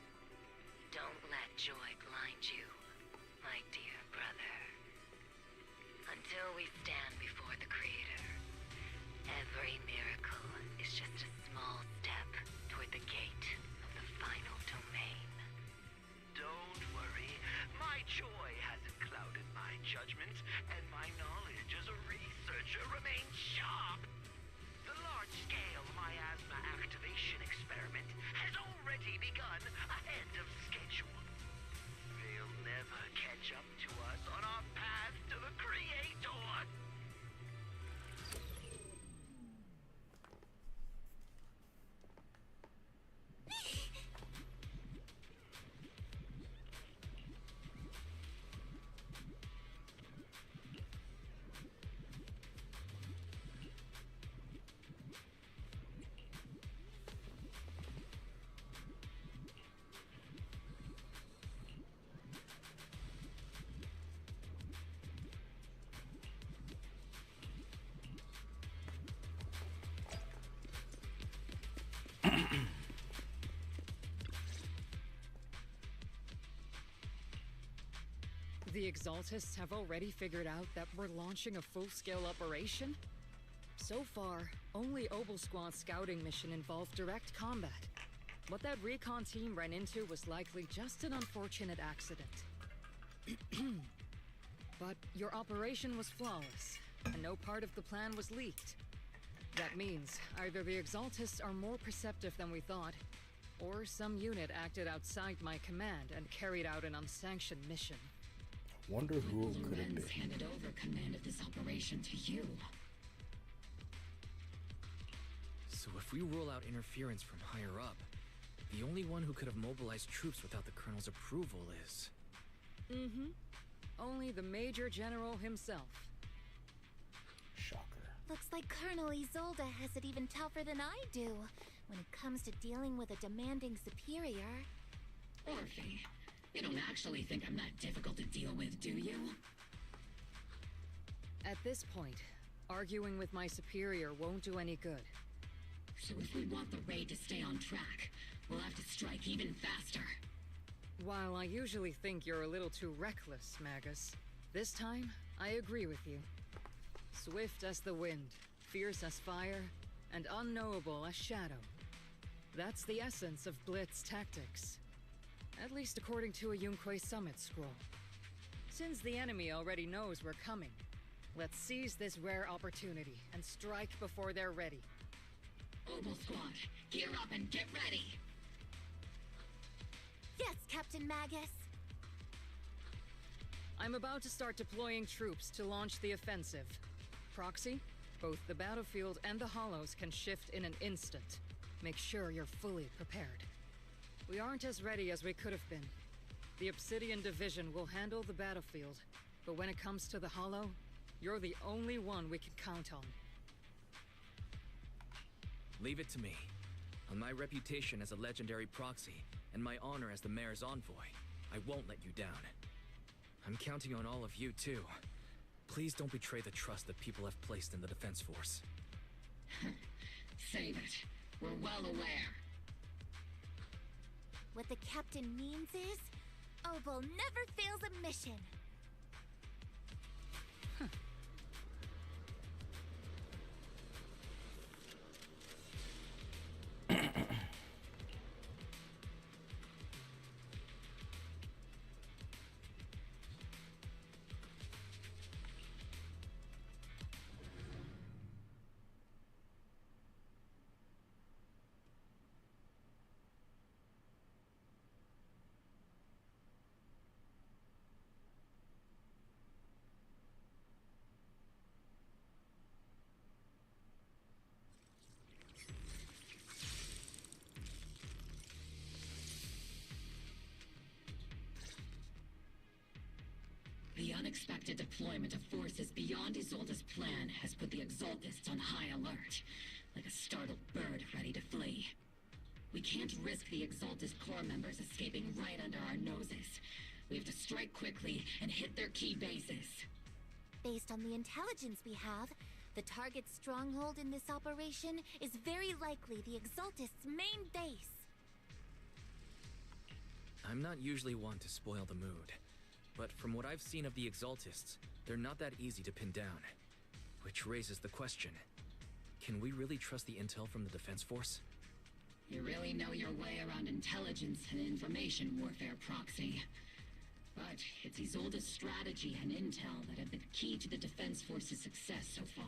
Don't let joy blind you, my dear brother. Until we stand before the Creator, every miracle is just a small step toward the gate of the final domain. Don't worry, my joy hasn't clouded my judgment, and my knowledge as a researcher remains sharp. The large-scale miasma activation experiment has already begun ahead of schedule. They'll never catch up to us on our path to the Creator. The Exaltists have already figured out that we're launching a full-scale operation? So far, only Obel Squad's scouting mission involved direct combat. What that recon team ran into was likely just an unfortunate accident. But your operation was flawless, and no part of the plan was leaked. That means either the Exaltists are more perceptive than we thought, or some unit acted outside my command and carried out an unsanctioned mission. Wonder who could have been. Handed over command of this operation to you. So if we rule out interference from higher up, the only one who could have mobilized troops without the Colonel's approval is... Mm-hmm. Only the Major General himself. Shocker. Looks like Colonel Isolde has it even tougher than I do when it comes to dealing with a demanding superior. Orphe, you don't actually think I'm that difficult to deal with, do you? At this point, arguing with my superior won't do any good. So if we want the raid to stay on track, we'll have to strike even faster. While I usually think you're a little too reckless, Magus, this time, I agree with you. Swift as the wind, fierce as fire, and unknowable as shadow. That's the essence of Blitz tactics. At least according to a Yunque Summit scroll. Since the enemy already knows we're coming, let's seize this rare opportunity and strike before they're ready. Obel Squad, gear up and get ready! Yes, Captain Magus! I'm about to start deploying troops to launch the offensive. Proxy, both the battlefield and the hollows can shift in an instant. Make sure you're fully prepared. We aren't as ready as we could have been. The Obsidian Division will handle the battlefield, but when it comes to the hollow, you're the only one we can count on. Leave it to me. On my reputation as a legendary proxy, and my honor as the Mayor's envoy, I won't let you down. I'm counting on all of you, too. Please don't betray the trust that people have placed in the Defense Force. Save it. We're well aware. What the Captain means is, Obel never fails a mission. The unexpected deployment of forces beyond Isolde's plan has put the Exaltists on high alert, like a startled bird ready to flee. We can't risk the Exaltist core members escaping right under our noses. We have to strike quickly and hit their key bases. Based on the intelligence we have, The target's stronghold in this operation is very likely the Exaltist's main base. I'm not usually one to spoil the mood, but from what I've seen of the Exaltists, they're not that easy to pin down. Which raises the question, can we really trust the intel from the Defense Force? You really know your way around intelligence and information warfare, Proxy. But it's Isolde's strategy and intel that have been key to the Defense Force's success so far.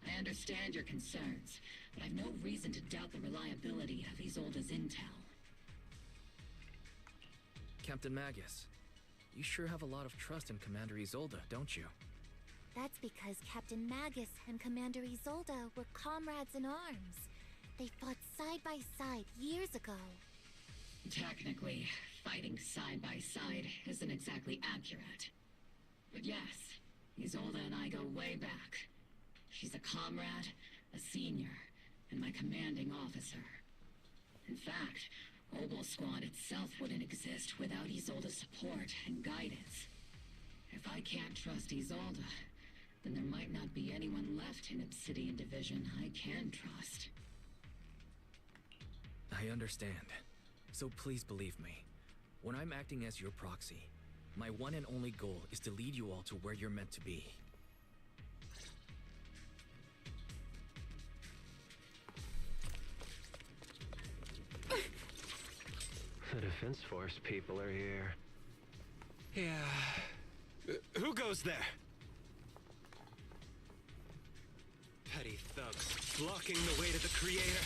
I understand your concerns, but I've no reason to doubt the reliability of Isolde's intel. Captain Magus, you sure have a lot of trust in Commander Isolde, don't you? That's because Captain Magus and Commander Isolde were comrades in arms. They fought side by side years ago. Technically, fighting side by side isn't exactly accurate. But yes, Isolde and I go way back. She's a comrade, a senior, and my commanding officer. In fact, Obel Squad itself wouldn't exist without Isolde's support and guidance. If I can't trust Isolde, then there might not be anyone left in Obsidian Division I can trust. I understand. So please believe me. When I'm acting as your proxy, my one and only goal is to lead you all to where you're meant to be. The Defense Force people are here. Yeah. Who goes there? Petty thugs, blocking the way to the Creator.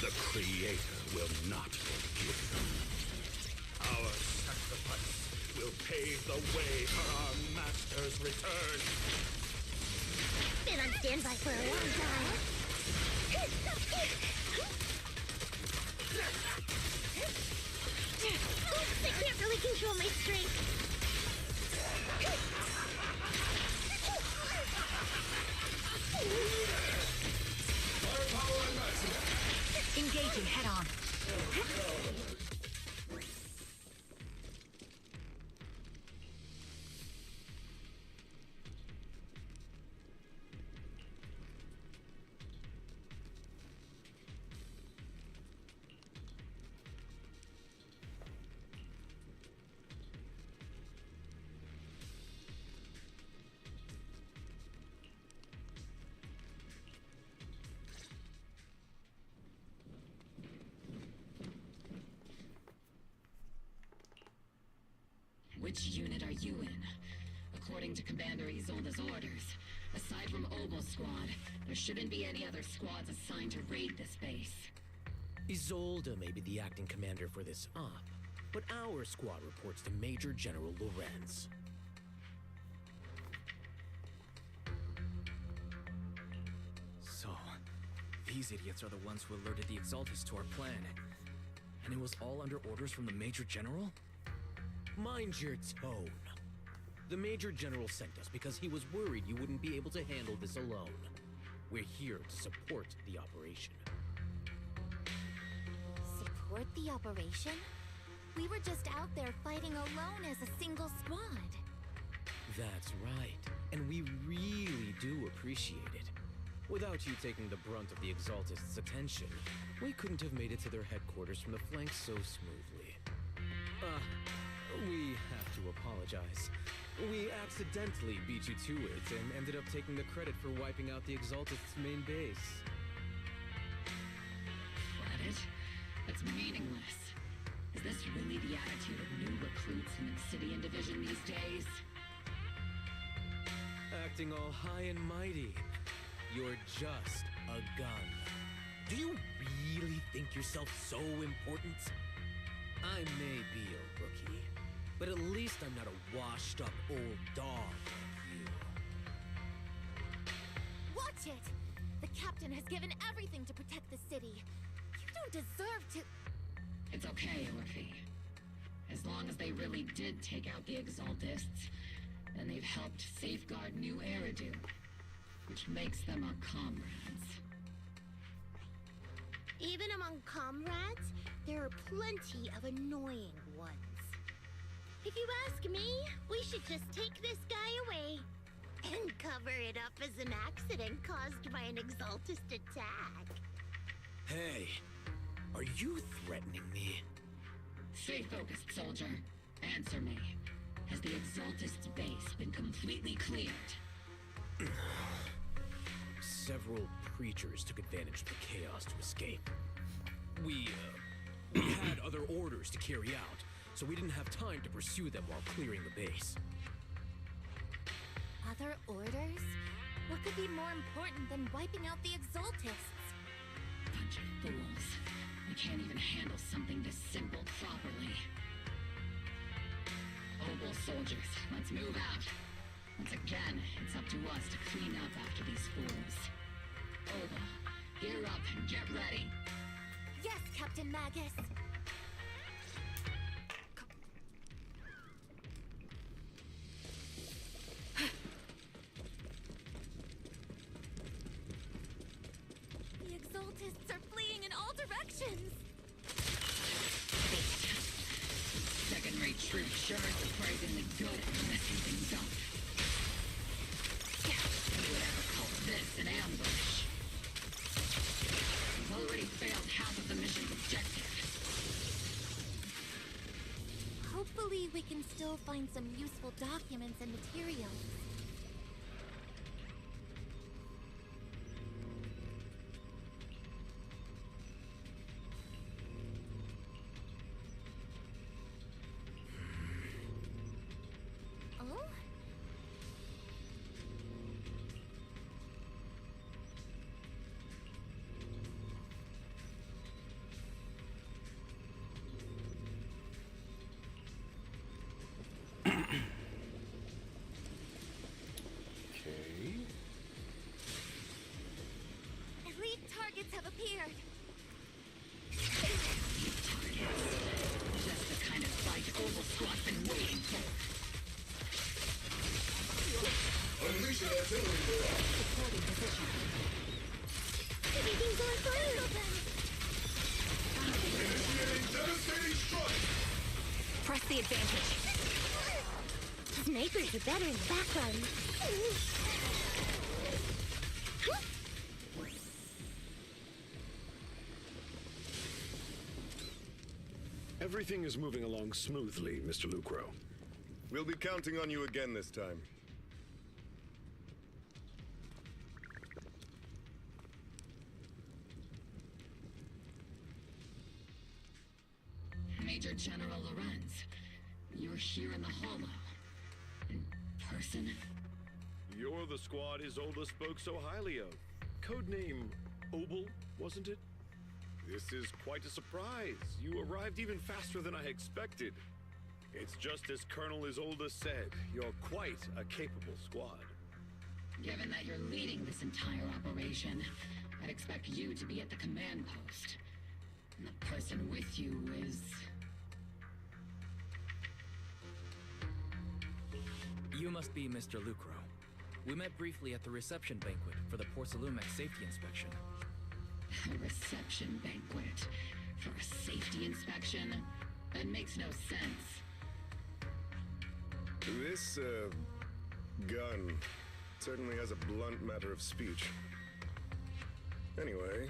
The Creator will not forgive them. Our sacrifice will pave the way for our Master's return. Been on standby for a long time. Oops, I can't really control my strength. Firepower and maximum. Engaging head on. Which unit are you in? According to Commander Isolde's orders, aside from Obel Squad, there shouldn't be any other squads assigned to raid this base. Isolde may be the acting commander for this op, but our squad reports to Major General Lorenz. So, these idiots are the ones who alerted the Exaltists to our plan. And it was all under orders from the Major General? Mind your tone. The Major General sent us because he was worried you wouldn't be able to handle this alone. We're here to support the operation. Support the operation? We were just out there fighting alone as a single squad. That's right, and we really do appreciate it. Without you taking the brunt of the Exaltists' attention, we couldn't have made it to their headquarters from the flank so smoothly. We have to apologize. We accidentally beat you to it and ended up taking the credit for wiping out the Exaltists' main base. Credit? That's meaningless. Is this really the attitude of new recruits in Obsidian Division these days? Acting all high and mighty. You're just a gun. Do you really think yourself so important? I may be a rookie, but at least I'm not a washed-up old dog like you. Watch it! The captain has given everything to protect the city. You don't deserve to... It's okay, Orphe. As long as they really did take out the Exaltists, then they've helped safeguard New Eridu, which makes them our comrades. Even among comrades, there are plenty of annoying ones. If you ask me, we should just take this guy away. And cover it up as an accident caused by an Exaltist attack. Hey, are you threatening me? Stay focused, soldier. Answer me. Has the Exaltist's base been completely cleared? Several creatures took advantage of the chaos to escape. We had other orders to carry out, so we didn't have time to pursue them while clearing the base. Other orders? What could be more important than wiping out the Exaltists? Bunch of fools. They can't even handle something this simple properly. Obel soldiers, let's move out. Once again, it's up to us to clean up after these fools. Obel, gear up and get ready. Yes, Captain Magus. The Exaltists are fleeing in all directions. Second-rate troops sure are surprisingly good at messing things up. Who would ever call this an ambush? We've already failed half of the mission's objective. Hopefully we can still find some useful documents and materials. Oh? Okay. Elite targets have appeared. Just the kind of fight Obel Squad's been waiting for. Unleashing artillery barrage. Supporting position. Everything's on fire then. Initiating devastating strike. Press the advantage. Snipers are better in the background. Everything is moving along smoothly, Mr. Lucro. We'll be counting on you again this time. Major General Lorenz, you're here in the Hollow. In person? You're the squad Isolde spoke so highly of. Codename Obel, wasn't it? This is quite a surprise. You arrived even faster than I expected. It's just as Colonel Isolde said. You're quite a capable squad. Given that you're leading this entire operation, I'd expect you to be at the command post. And the person with you is... You must be Mr. Lucro. We met briefly at the reception banquet for the Porcelumex safety inspection. A reception banquet for a safety inspection? That makes no sense. This, gun certainly has a blunt matter of speech. Anyway,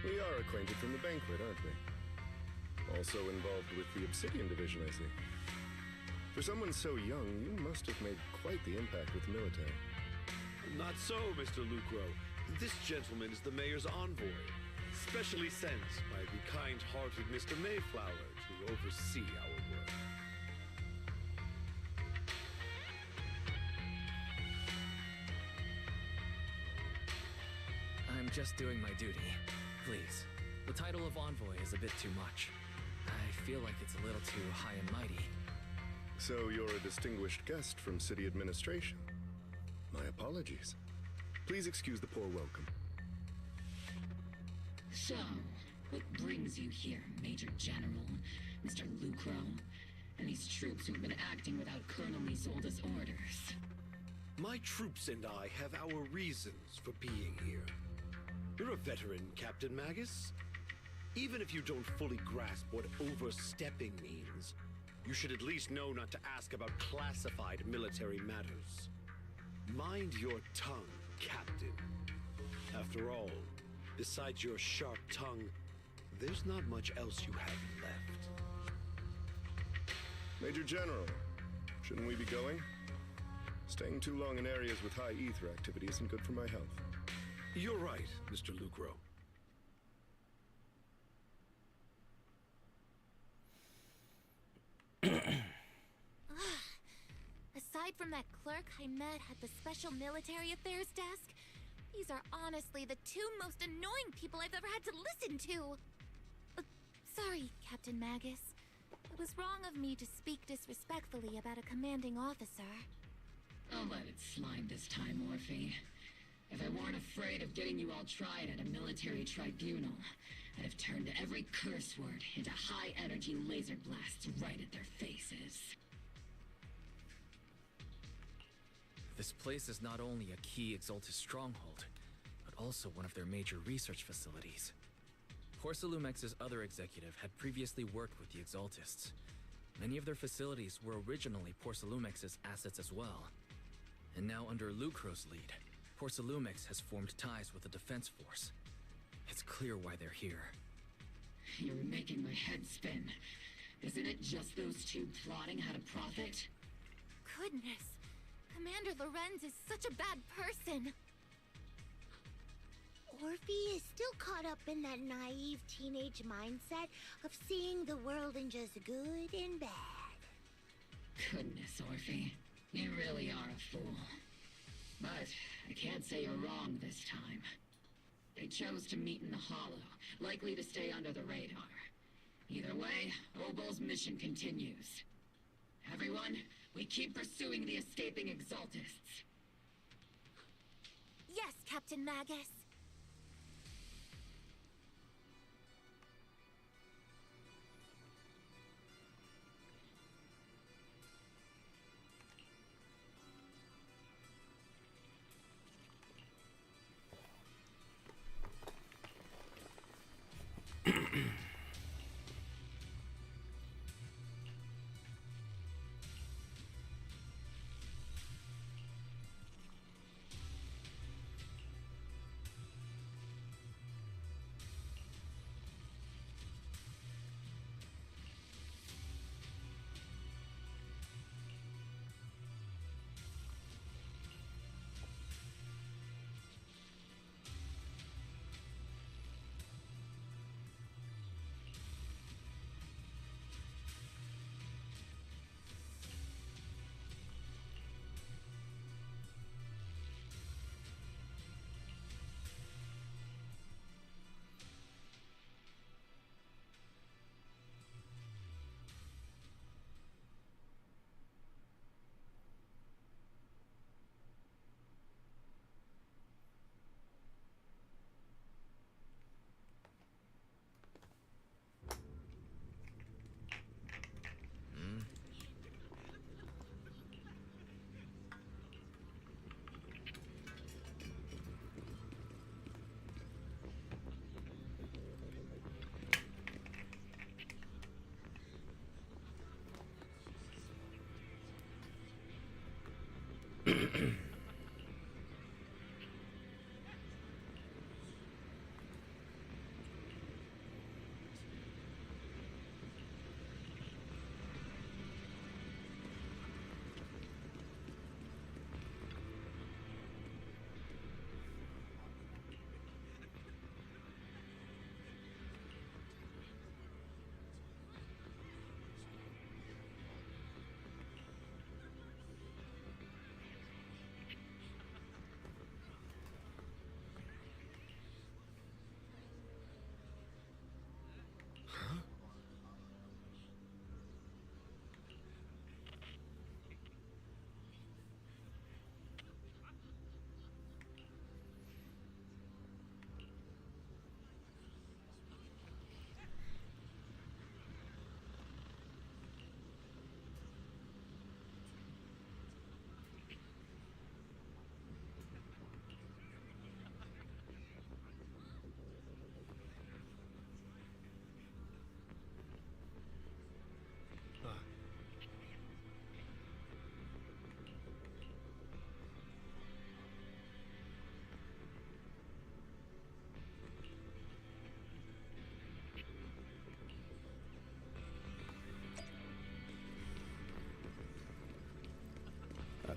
we are acquainted from the banquet, aren't we? Also involved with the Obsidian Division, I see. For someone so young, you must have made quite the impact with the military. Not so, Mr. Lucro. This gentleman is the mayor's envoy, specially sent by the kind-hearted Mr. Mayflower to oversee our work. I'm just doing my duty. Please. The title of envoy is a bit too much. I feel like it's a little too high and mighty. So you're a distinguished guest from city administration. My apologies. Please excuse the poor welcome. So, what brings you here, Major General, Mr. Lucro, and these troops who've been acting without Colonel Isolde's orders? My troops and I have our reasons for being here. You're a veteran, Captain Magus. Even if you don't fully grasp what overstepping means, You should at least know not to ask about classified military matters. Mind your tongue, Captain. After all, besides your sharp tongue, there's not much else you have left. Major General, shouldn't we be going? Staying too long in areas with high ether activity isn't good for my health. You're right, Mr. Lucro. Aside from that clerk I met at the Special Military Affairs desk, these are honestly the two most annoying people I've ever had to listen to. Sorry, Captain Magus. It was wrong of me to speak disrespectfully about a commanding officer. I'll let it slide this time, Morphe. If I weren't afraid of getting you all tried at a military tribunal, I'd have turned every curse word into high-energy laser blasts right at their faces. This place is not only a key Exaltus stronghold, but also one of their major research facilities. Porcelumex's other executive had previously worked with the Exaltists. Many of their facilities were originally Porcelumex's assets as well. And now under Lucro's lead, Porcelumex has formed ties with the Defense Force. It's clear why they're here. You're making my head spin. Isn't it just those two plotting how to profit? Goodness, Commander Lorenz is such a bad person. Orphe is still caught up in that naive teenage mindset of seeing the world in just good and bad. Goodness, Orphe. You really are a fool. But I can't say you're wrong this time. They chose to meet in the Hollow, likely to stay under the radar. Either way, Obol's mission continues. Everyone, we keep pursuing the escaping Exaltists. Yes, Captain Magus.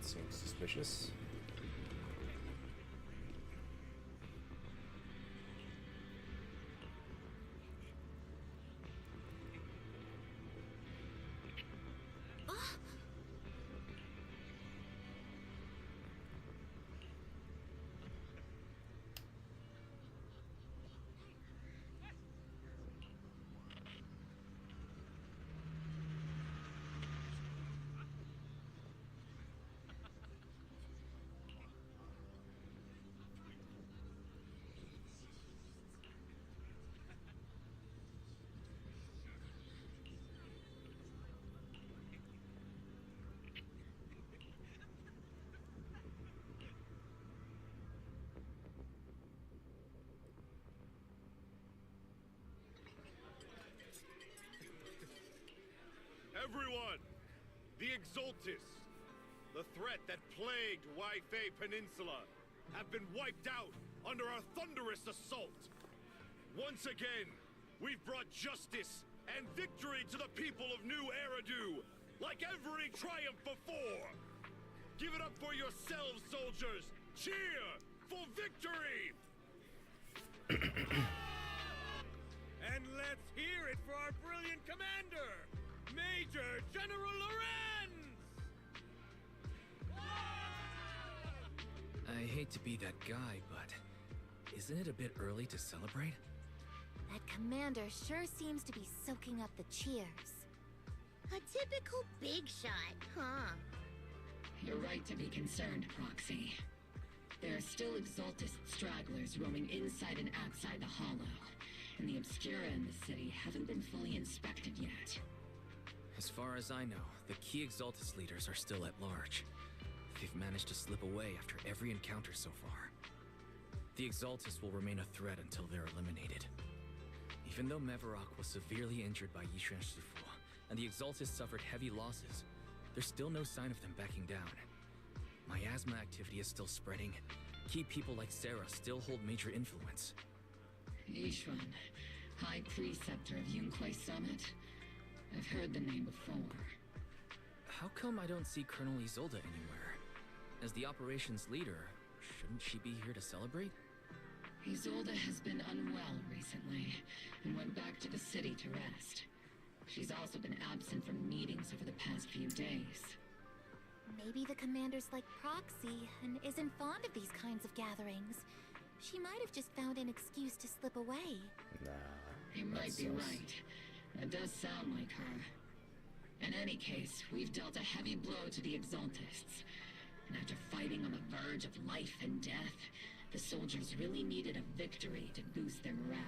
That seems suspicious. Everyone! The Exaltis, the threat that plagued Waifei Peninsula, have been wiped out under our thunderous assault. Once again, we've brought justice and victory to the people of New Eridu, like every triumph before. Give it up for yourselves, soldiers! Cheer for victory! And let's hear it for our brilliant commander, Major General Lorenz! I hate to be that guy, but isn't it a bit early to celebrate? That commander sure seems to be soaking up the cheers. A typical big shot, huh? You're right to be concerned, Proxy. There are still Exaltist stragglers roaming inside and outside the Hollow, and the Obscura in the city haven't been fully inspected yet. As far as I know, the key Exaltus leaders are still at large. They've managed to slip away after every encounter so far. The Exaltus will remain a threat until they're eliminated. Even though Mevarok was severely injured by Yishan Shifu, and the Exaltus suffered heavy losses, there's still no sign of them backing down. Miasma activity is still spreading. Key people like Sarah still hold major influence. Yishuan, High Preceptor of Yunquai Summit? I've heard the name before. How come I don't see Colonel Isolde anywhere? As the operations leader, shouldn't she be here to celebrate? Isolde has been unwell recently, and went back to the city to rest. She's also been absent from meetings over the past few days. Maybe the commander's like Proxy and isn't fond of these kinds of gatherings. She might have just found an excuse to slip away. Nah. You might be right. That does sound like her. In any case, we've dealt a heavy blow to the Exaltists. And after fighting on the verge of life and death, the soldiers really needed a victory to boost their morale.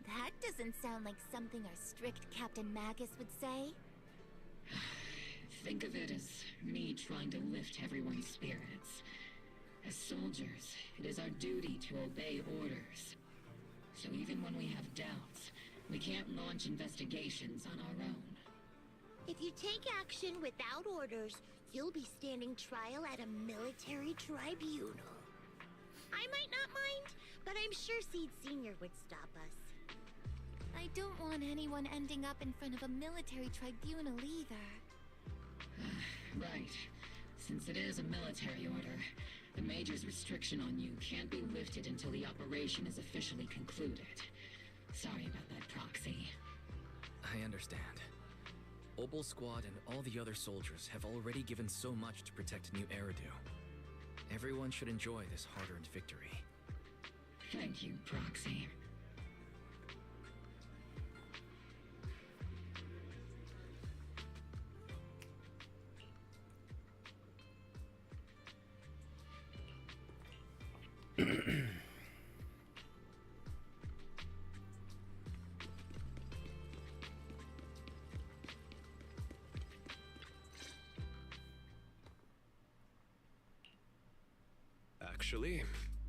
That doesn't sound like something our strict Captain Magus would say. Think of it as me trying to lift everyone's spirits. As soldiers, it is our duty to obey orders. So even when we have doubts, we can't launch investigations on our own. If you take action without orders, you'll be standing trial at a military tribunal. I might not mind, but I'm sure Seed Senior would stop us. I don't want anyone ending up in front of a military tribunal either. Right. Since it is a military order, the Major's restriction on you can't be lifted until the operation is officially concluded. Sorry about that, Proxy. I understand. Obel Squad and all the other soldiers have already given so much to protect New Eridu. Everyone should enjoy this hard-earned victory. Thank you, Proxy. Actually,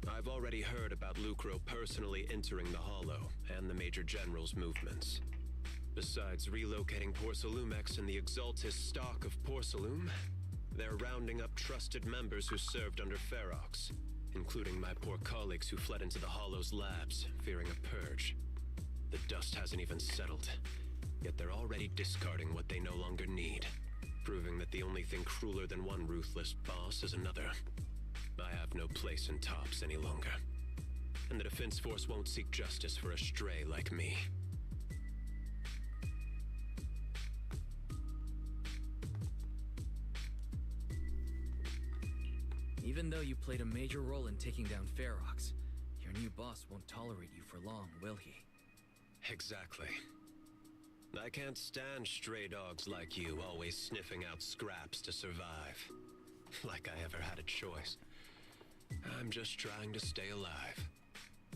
I've already heard about Lucro personally entering the Hollow and the Major General's movements. Besides relocating Porcelumex and the Exaltis stock of Porcelum, they're rounding up trusted members who served under Ferox, including my poor colleagues who fled into the Hollow's labs, fearing a purge. The dust hasn't even settled, yet they're already discarding what they no longer need. proving that the only thing crueler than one ruthless boss is another. I have no place in Tops any longer. And the Defense Force won't seek justice for a stray like me. Even though you played a major role in taking down Ferox, your new boss won't tolerate you for long, will he? Exactly. I can't stand stray dogs like you always sniffing out scraps to survive. Like I ever had a choice. I'm just trying to stay alive.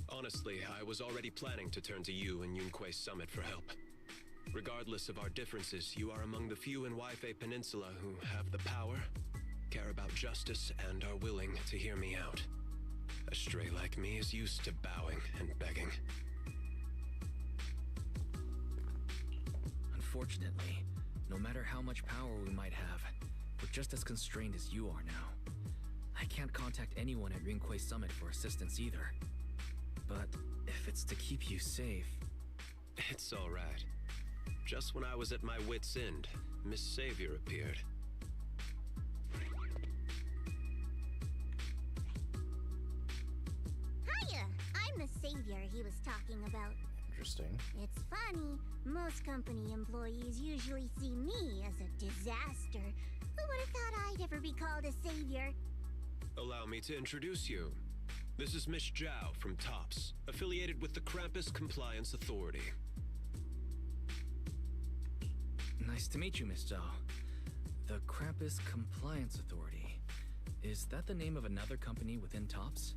Honestly, I was already planning to turn to you and Yunquei Summit for help. Regardless of our differences, you are among the few in Waifei Peninsula who have the power, care about justice, and are willing to hear me out. A stray like me is used to bowing and begging. Unfortunately, no matter how much power we might have, we're just as constrained as you are now. I can't contact anyone at Yunquei Summit for assistance either. But if it's to keep you safe... It's all right. Just when I was at my wit's end, Miss Savior appeared. Hiya! I'm the savior he was talking about. Interesting. It's funny, most company employees usually see me as a disaster. Who would have thought I'd ever be called a savior? Allow me to introduce you. This is Miss Zhao from TOPS, affiliated with the Krampus Compliance Authority. Nice to meet you, Miss Zhao. The Krampus Compliance Authority. Is that the name of another company within TOPS?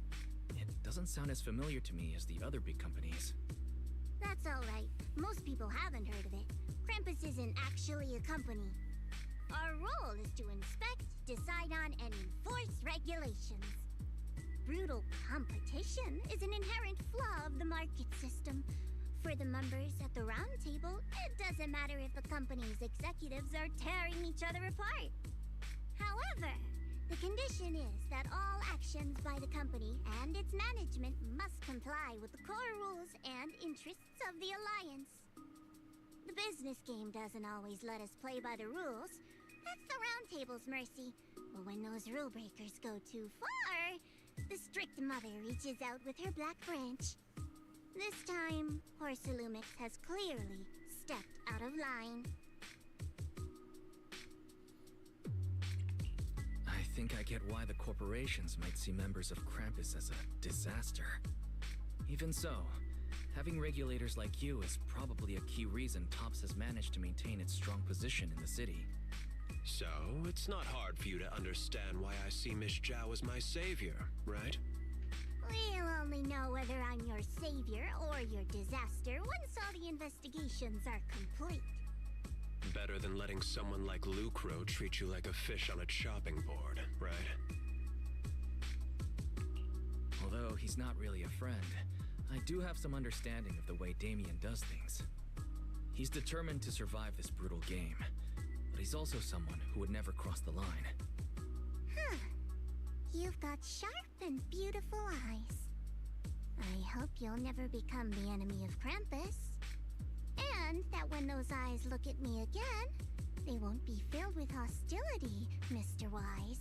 It doesn't sound as familiar to me as the other big companies. That's alright. Most people haven't heard of it. Krampus isn't actually a company. Our role is to inspect, decide on, and enforce regulations. Brutal competition is an inherent flaw of the market system. For the members at the round table, it doesn't matter if the company's executives are tearing each other apart. However, the condition is that all actions by the company and its management must comply with the core rules and interests of the Alliance. The business game doesn't always let us play by the rules. That's the round table's mercy. But when those rule breakers go too far, the strict mother reaches out with her black branch. This time, Horsalumix has clearly stepped out of line. I think I get why the corporations might see members of Krampus as a disaster. Even so, having regulators like you is probably a key reason TOPS has managed to maintain its strong position in the city. So, it's not hard for you to understand why I see Miss Zhao as my savior, right? We'll only know whether I'm your savior or your disaster once all the investigations are complete. Better than letting someone like Lucro treat you like a fish on a chopping board, right? Although he's not really a friend, I do have some understanding of the way Damien does things. He's determined to survive this brutal game, but he's also someone who would never cross the line. Huh. You've got sharp and beautiful eyes. I hope you'll never become the enemy of Krampus. And that when those eyes look at me again, they won't be filled with hostility, Mr. Wise.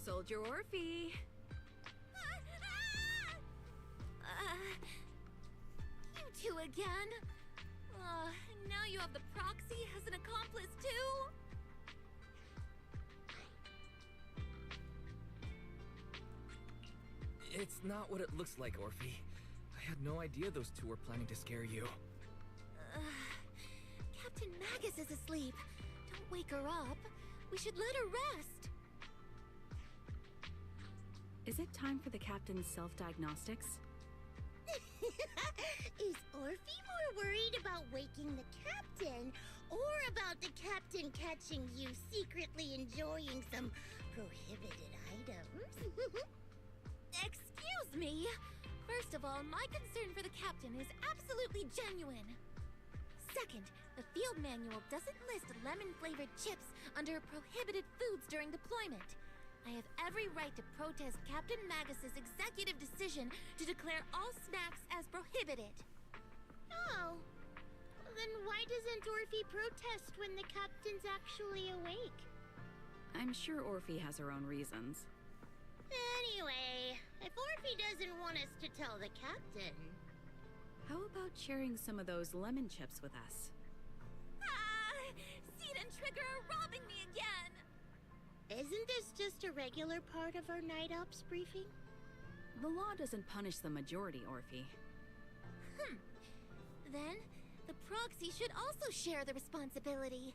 Soldier Orphe! You two again? Now you have the proxy as an accomplice too? It's not what it looks like, Orphe. I I had no idea those two were planning to scare you. Captain Magus is asleep. Don't wake her up. We should let her rest. Is it time for the captain's self-diagnostics? Is Orphe more worried about waking the captain, or about the captain catching you secretly enjoying some prohibited items? Excuse me! First of all, my concern for the captain is absolutely genuine. Second, the field manual doesn't list lemon-flavored chips under prohibited foods during deployment. I have every right to protest Captain Magus's executive decision to declare all snacks as prohibited. Oh. Then why doesn't Orphe protest when the captain's actually awake? I'm sure Orphe has her own reasons. Anyway, if Orphe doesn't want us to tell the captain... How about sharing some of those lemon chips with us? Seed and Trigger are robbing me again! Isn't this just a regular part of our night ops briefing? The law doesn't punish the majority, Orphe. Then, the proxy should also share the responsibility.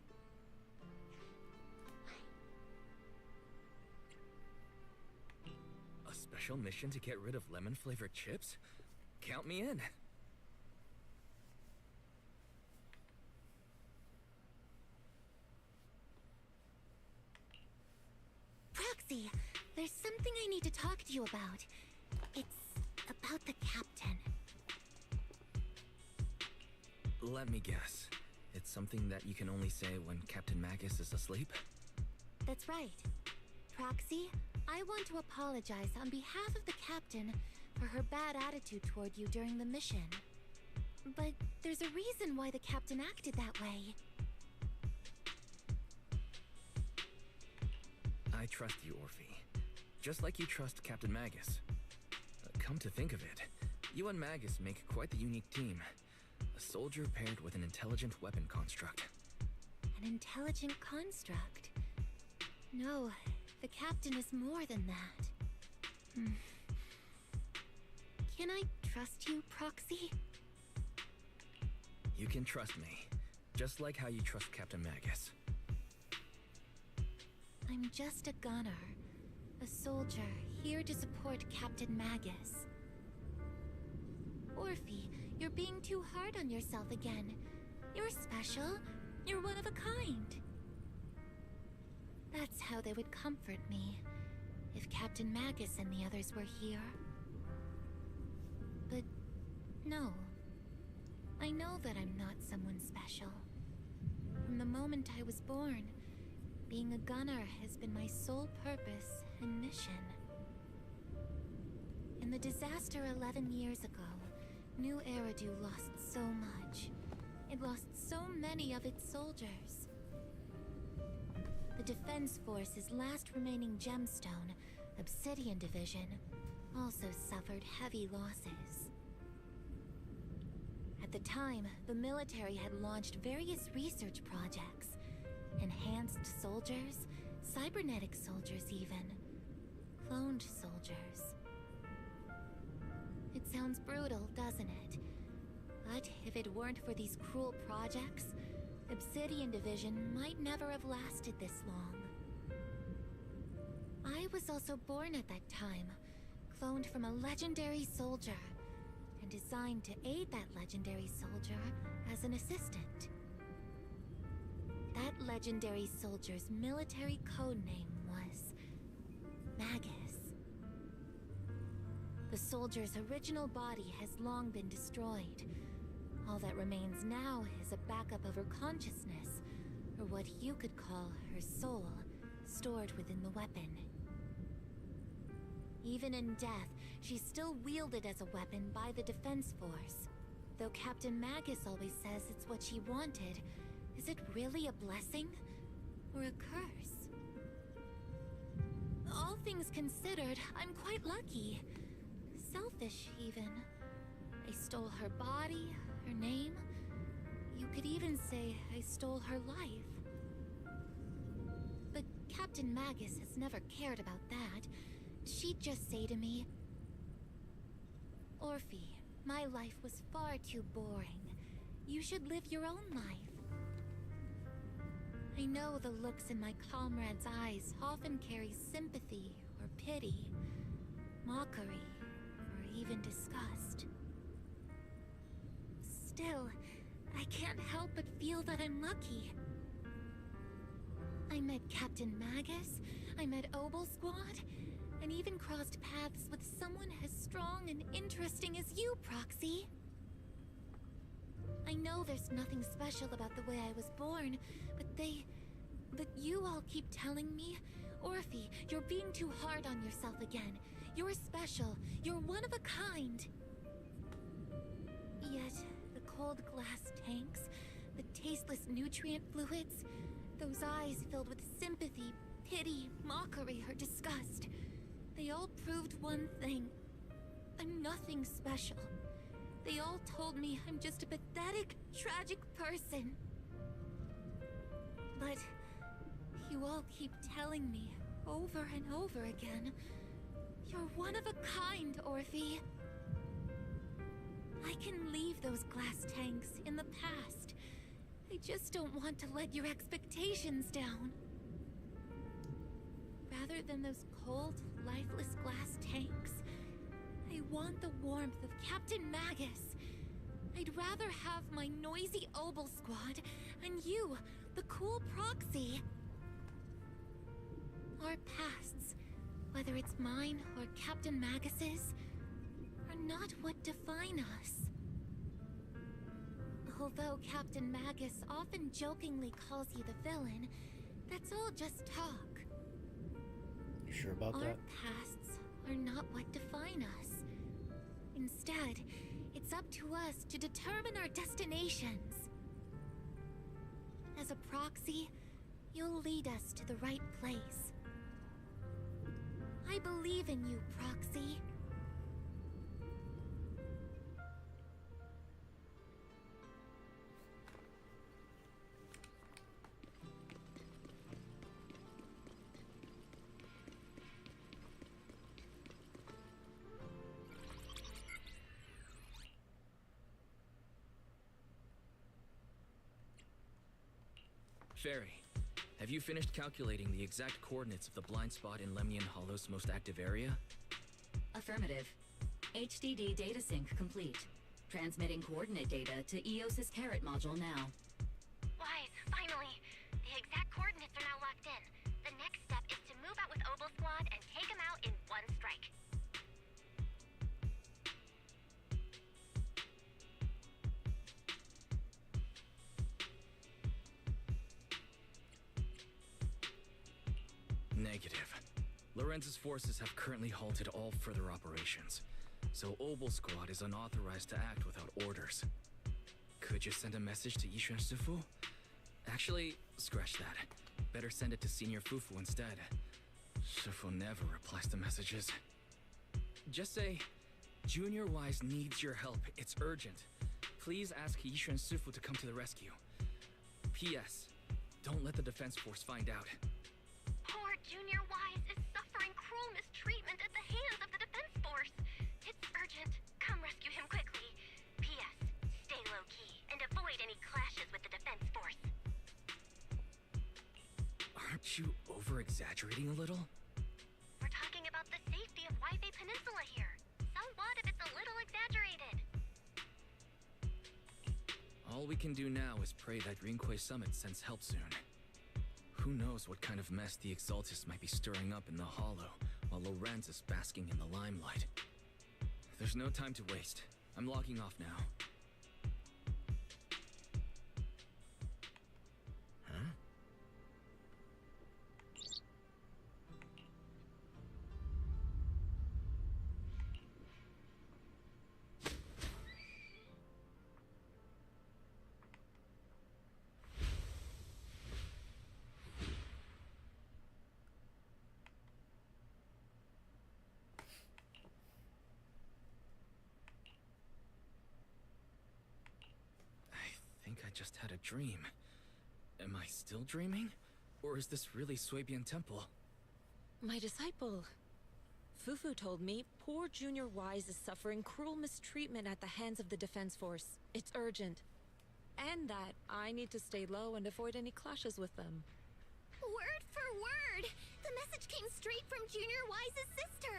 A special mission to get rid of lemon-flavored chips? Count me in. Proxy, there's something I need to talk to you about. It's about the captain. Let me guess. It's something that you can only say when Captain Magus is asleep? That's right. Proxy, I want to apologize on behalf of the captain for her bad attitude toward you during the mission. But there's a reason why the captain acted that way. I trust you, Orphe. Just like you trust Captain Magus. Come to think of it, you and Magus make quite the unique team. A soldier paired with an intelligent weapon construct. An intelligent construct? No, the captain is more than that. Can I trust you, Proxy? You can trust me, just like how you trust Captain Magus. I'm just a gunner. A soldier, here to support Captain Magus. Orphe, you're being too hard on yourself again. You're special. You're one of a kind. That's how they would comfort me, if Captain Magus and the others were here. But no. I know that I'm not someone special. From the moment I was born, being a gunner has been my sole purpose and mission. In the disaster 11 years ago, New Eridu lost so much. It lost so many of its soldiers. The Defense Force's last remaining gemstone, Obsidian Division, also suffered heavy losses. At the time, the military had launched various research projects. Enhanced soldiers, cybernetic soldiers even. Cloned soldiers. It sounds brutal, doesn't it? But if it weren't for these cruel projects, Obsidian Division might never have lasted this long. I was also born at that time, cloned from a legendary soldier, and designed to aid that legendary soldier as an assistant. That legendary soldier's military codename was Magus. The soldier's original body has long been destroyed. All that remains now is a backup of her consciousness, or what you could call her soul, stored within the weapon. Even in death, she's still wielded as a weapon by the Defense Force. Though Captain Magus always says it's what she wanted, is it really a blessing? Or a curse? All things considered, I'm quite lucky. Selfish, even. I stole her body, her name. You could even say I stole her life. But Captain Magus has never cared about that. She'd just say to me, Orphe, My life was far too boring. You should live your own life. I know the looks in my comrades' eyes often carry sympathy or pity, mockery, or even disgust. Still, I can't help but feel that I'm lucky. I met Captain Magus, I met Obel Squad, and even crossed paths with someone as strong and interesting as you, Proxy. I know there's nothing special about the way I was born, but you all keep telling me, Orphe, you're being too hard on yourself again. You're special. You're one of a kind. Yet, the cold glass tanks, the tasteless nutrient fluids, those eyes filled with sympathy, pity, mockery, or disgust, they all proved one thing. I'm nothing special. They all told me I'm just a pathetic, tragic person. But you all keep telling me over and over again, you're one of a kind, Orphe. I can leave those glass tanks in the past. I just don't want to let your expectations down. Rather than those cold, lifeless glass tanks, I want the warmth of Captain Magus. I'd rather have my noisy Obel Squad and you, the cool Proxy. Our pasts, whether it's mine or Captain Magus's, are not what define us. Although Captain Magus often jokingly calls you the villain, that's all just talk. You sure about that? Our pasts are not what define us. Instead, it's up to us to determine our destinations. As a Proxy, you'll lead us to the right place. I believe in you, Proxy. Fairy, have you finished calculating the exact coordinates of the blind spot in Lemnian Hollow's most active area? Affirmative. HDD data sync complete. Transmitting coordinate data to EOS's Carrot module now. Wise, finally. The exact coordinates are now locked in. The next step is to move out with Obel Squad and take them out in one strike. Negative. Lorenz's forces have currently halted all further operations, so Obel Squad is unauthorized to act without orders. Could you send a message to Yishuan Sifu? Actually, scratch that. Better send it to Senior Fufu instead. Sifu never replies to messages. Just say, Junior Wise needs your help. It's urgent. Please ask Yishuan Sifu to come to the rescue. P.S. Don't let the defense force find out. Poor Junior Wise is suffering cruel mistreatment at the hands of the defense force. It's urgent. Come rescue him quickly. P.S. Stay low-key and avoid any clashes with the defense force. Aren't you over-exaggerating a little? We're talking about the safety of Waifei Peninsula here. So what if it's a little exaggerated? All we can do now is pray that Rinquay Summit sends help soon. Who knows what kind of mess the Exaltists might be stirring up in the Hollow, while Lorenz is basking in the limelight. There's no time to waste. I'm logging off now. Huh? I think I just had a dream. Am I still dreaming? Or is this really Swabian Temple? My disciple, Fufu told me poor Junior Wise is suffering cruel mistreatment at the hands of the Defense Force. It's urgent. And that I need to stay low and avoid any clashes with them. Word for word! The message came straight from Junior Wise's sister!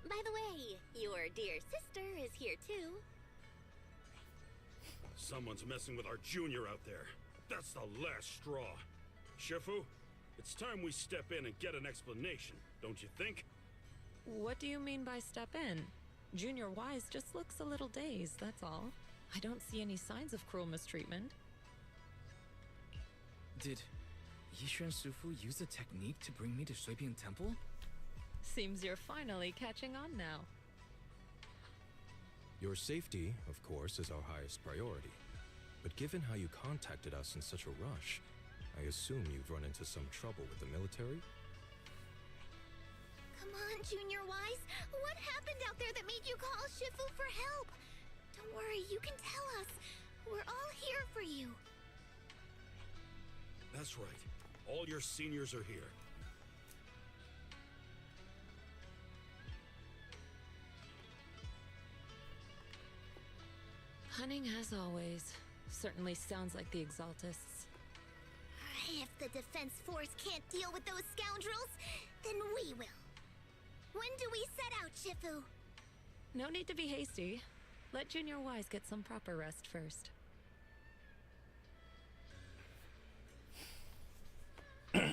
By the way, your dear sister is here too. Someone's messing with our junior out there. That's the last straw. Shifu, it's time we step in and get an explanation, don't you think? What do you mean by step in? Junior Wise just looks a little dazed, that's all. I don't see any signs of cruel mistreatment. Did Yishuan Sufu use a technique to bring me to Shuibian Temple? Seems you're finally catching on now. Your safety, of course, is our highest priority. But given how you contacted us in such a rush, I assume you've run into some trouble with the military? Come on, Junior Wise. What happened out there that made you call Shifu for help? Don't worry, you can tell us. We're all here for you. That's right. All your seniors are here. Cunning as always. Certainly sounds like the Exaltists. If the Defense Force can't deal with those scoundrels, then we will. When do we set out, Shifu? No need to be hasty. Let Junior Wise get some proper rest first. Okay.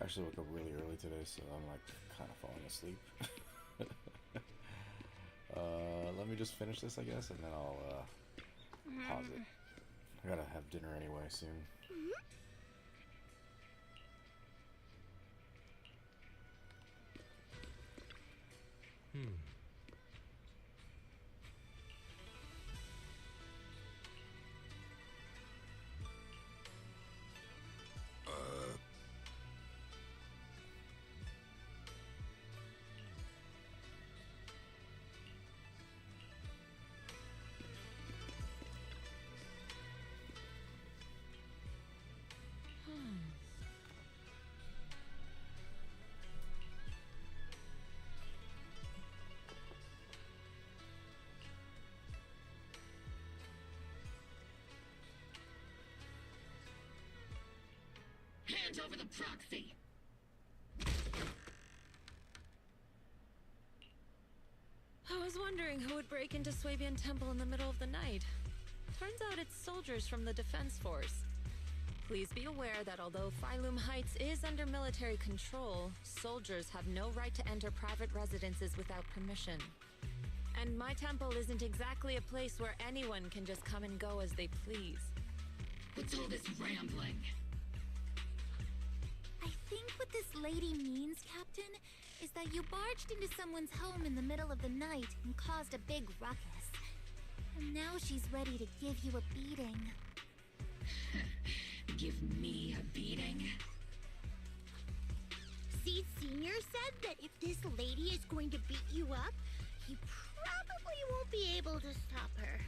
I actually woke up really early today, so I'm like kind of falling asleep. Let me just finish this, I guess, and then I'll pause it. I gotta have dinner anyway soon. Hand over the proxy! I was wondering who would break into Swabian Temple in the middle of the night. Turns out it's soldiers from the Defense Force. Please be aware that although Phylum Heights is under military control, soldiers have no right to enter private residences without permission. And my temple isn't exactly a place where anyone can just come and go as they please. What's all this rambling? I think what this lady means, Captain, is that you barged into someone's home in the middle of the night and caused a big ruckus. And now she's ready to give you a beating. Give me a beating? Seed Sr. said that if this lady is going to beat you up, he probably won't be able to stop her.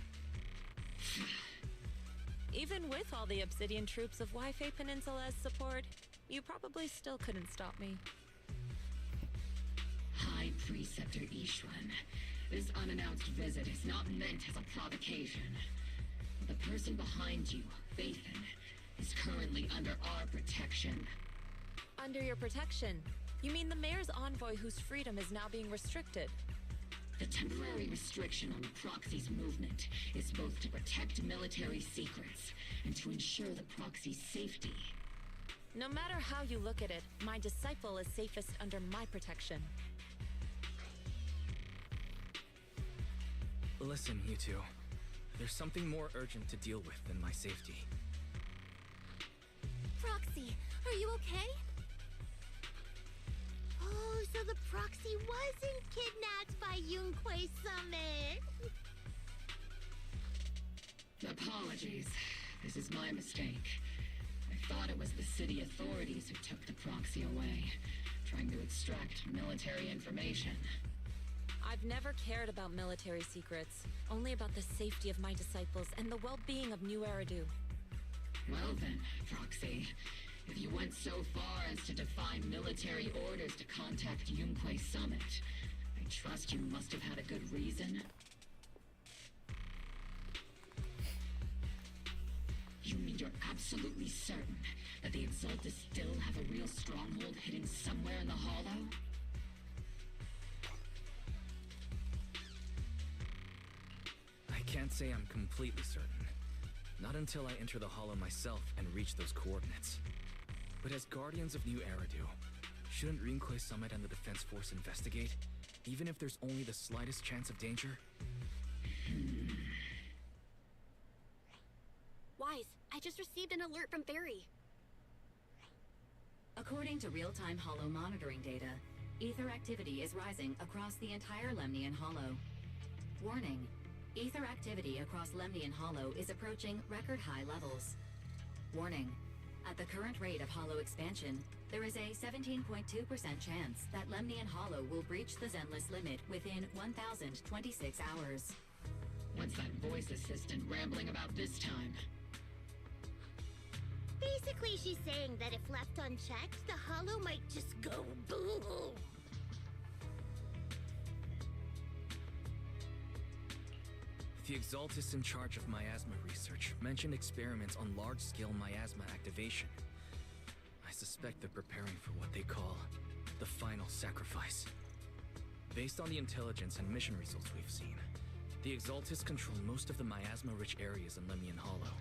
Even with all the Obsidian troops of Waifei Peninsula as support, you probably still couldn't stop me. High Preceptor Yishuan, this unannounced visit is not meant as a provocation. The person behind you, Phaethon, is currently under our protection. Under your protection? You mean the mayor's envoy whose freedom is now being restricted? The temporary restriction on the proxy's movement is both to protect military secrets and to ensure the proxy's safety. No matter how you look at it, my disciple is safest under my protection. Listen, you two. There's something more urgent to deal with than my safety. Proxy, are you okay? Oh, so the proxy wasn't kidnapped by Yunquei Summit. Apologies. This is my mistake. I thought it was the city authorities who took the proxy away, trying to extract military information. I've never cared about military secrets, only about the safety of my disciples and the well-being of New Eridu. Well then, Proxy, if you went so far as to defy military orders to contact Yunquei Summit, I trust you must have had a good reason. You mean you're absolutely certain that the Exaltus still have a real stronghold hidden somewhere in the Hollow? I can't say I'm completely certain. Not until I enter the Hollow myself and reach those coordinates. But as Guardians of New Eridu, shouldn't Rinquei Summit and the Defense Force investigate, even if there's only the slightest chance of danger? Wise, I just received an alert from Fairy. According to real-time Hollow monitoring data, ether activity is rising across the entire Lemnian Hollow. Warning, ether activity across Lemnian Hollow is approaching record-high levels. Warning, at the current rate of Hollow expansion, there is a 17.2% chance that Lemnian Hollow will breach the Zenless limit within 1,026 hours. What's that voice assistant rambling about this time? Basically, she's saying that if left unchecked, the Hollow might just go boom. The Exaltus in charge of miasma research mentioned experiments on large-scale miasma activation. I suspect they're preparing for what they call the final sacrifice. Based on the intelligence and mission results we've seen, the Exaltus control most of the miasma-rich areas in Lemnian Hollow.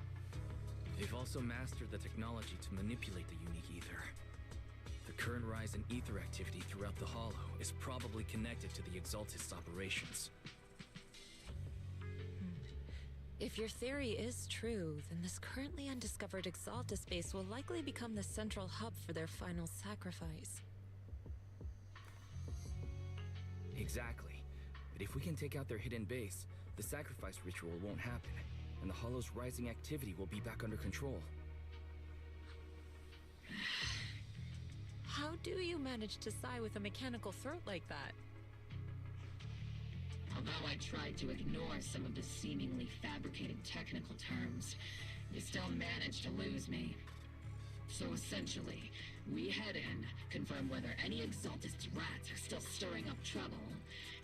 They've also mastered the technology to manipulate the unique ether. The current rise in ether activity throughout the Hollow is probably connected to the Exaltus operations. If your theory is true, then this currently undiscovered Exaltus base will likely become the central hub for their final sacrifice. Exactly. But if we can take out their hidden base, the sacrifice ritual won't happen, and the Hollow's rising activity will be back under control. How do you manage to sigh with a mechanical throat like that? Although I tried to ignore some of the seemingly fabricated technical terms, you still managed to lose me. So essentially, we head in, confirm whether any Exaltus rats are still stirring up trouble,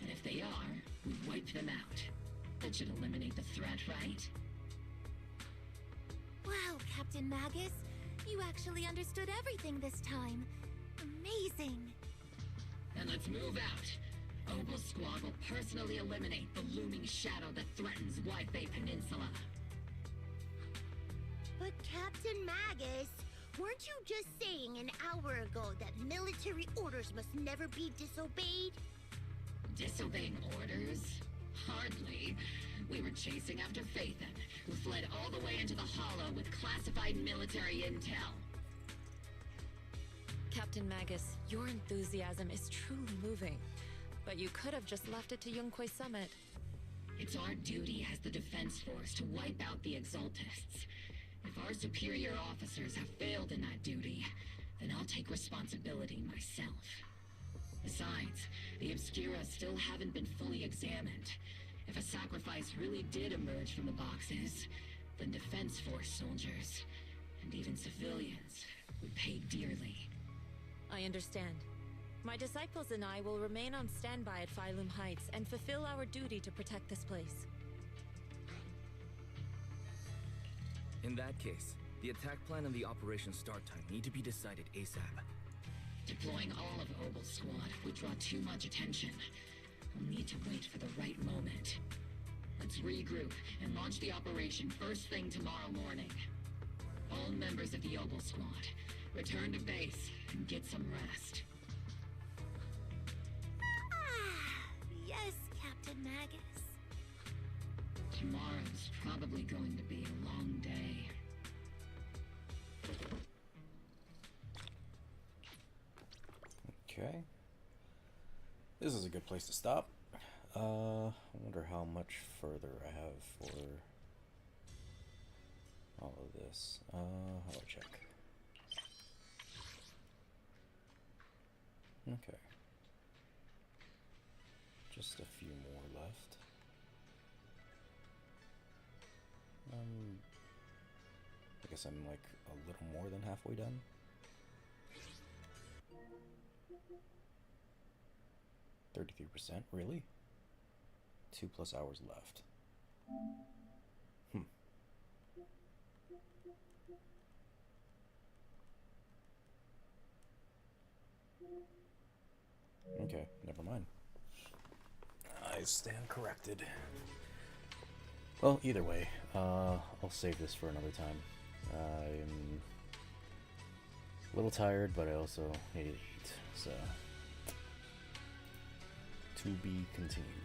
and if they are, we wipe them out. That should eliminate the threat, right? Wow, Captain Magus. You actually understood everything this time. Amazing. Then let's move out. Obel Squad will personally eliminate the looming shadow that threatens Wi-Fi Peninsula. But Captain Magus, weren't you just saying an hour ago that military orders must never be disobeyed? Disobeying orders? Hardly. We were chasing after Phaethon, who fled all the way into the Hollow with classified military intel. Captain Magus, your enthusiasm is truly moving. But you could have just left it to Yunquei Summit. It's our duty as the Defense Force to wipe out the Exaltists. If our superior officers have failed in that duty, then I'll take responsibility myself. Besides, the Obscura still haven't been fully examined. If a sacrifice really did emerge from the boxes, then Defense Force soldiers, and even civilians, would pay dearly. I understand. My disciples and I will remain on standby at Phylum Heights and fulfill our duty to protect this place. In that case, the attack plan and the operation start time need to be decided ASAP. Deploying all of Obel Squad would draw too much attention. We'll need to wait for the right moment. Let's regroup and launch the operation first thing tomorrow morning. All members of the Obel Squad, return to base and get some rest. Yes, Captain Magus. Tomorrow's probably going to be a long day. Okay. This is a good place to stop. I wonder how much further I have for all of this. How do I check? Okay. Just a few more left. I guess I'm like a little more than halfway done. %, really? 2+ hours left. Okay, never mind. I stand corrected. Well, either way, I'll save this for another time. I'm a little tired, but I also need to eat, so to be continued.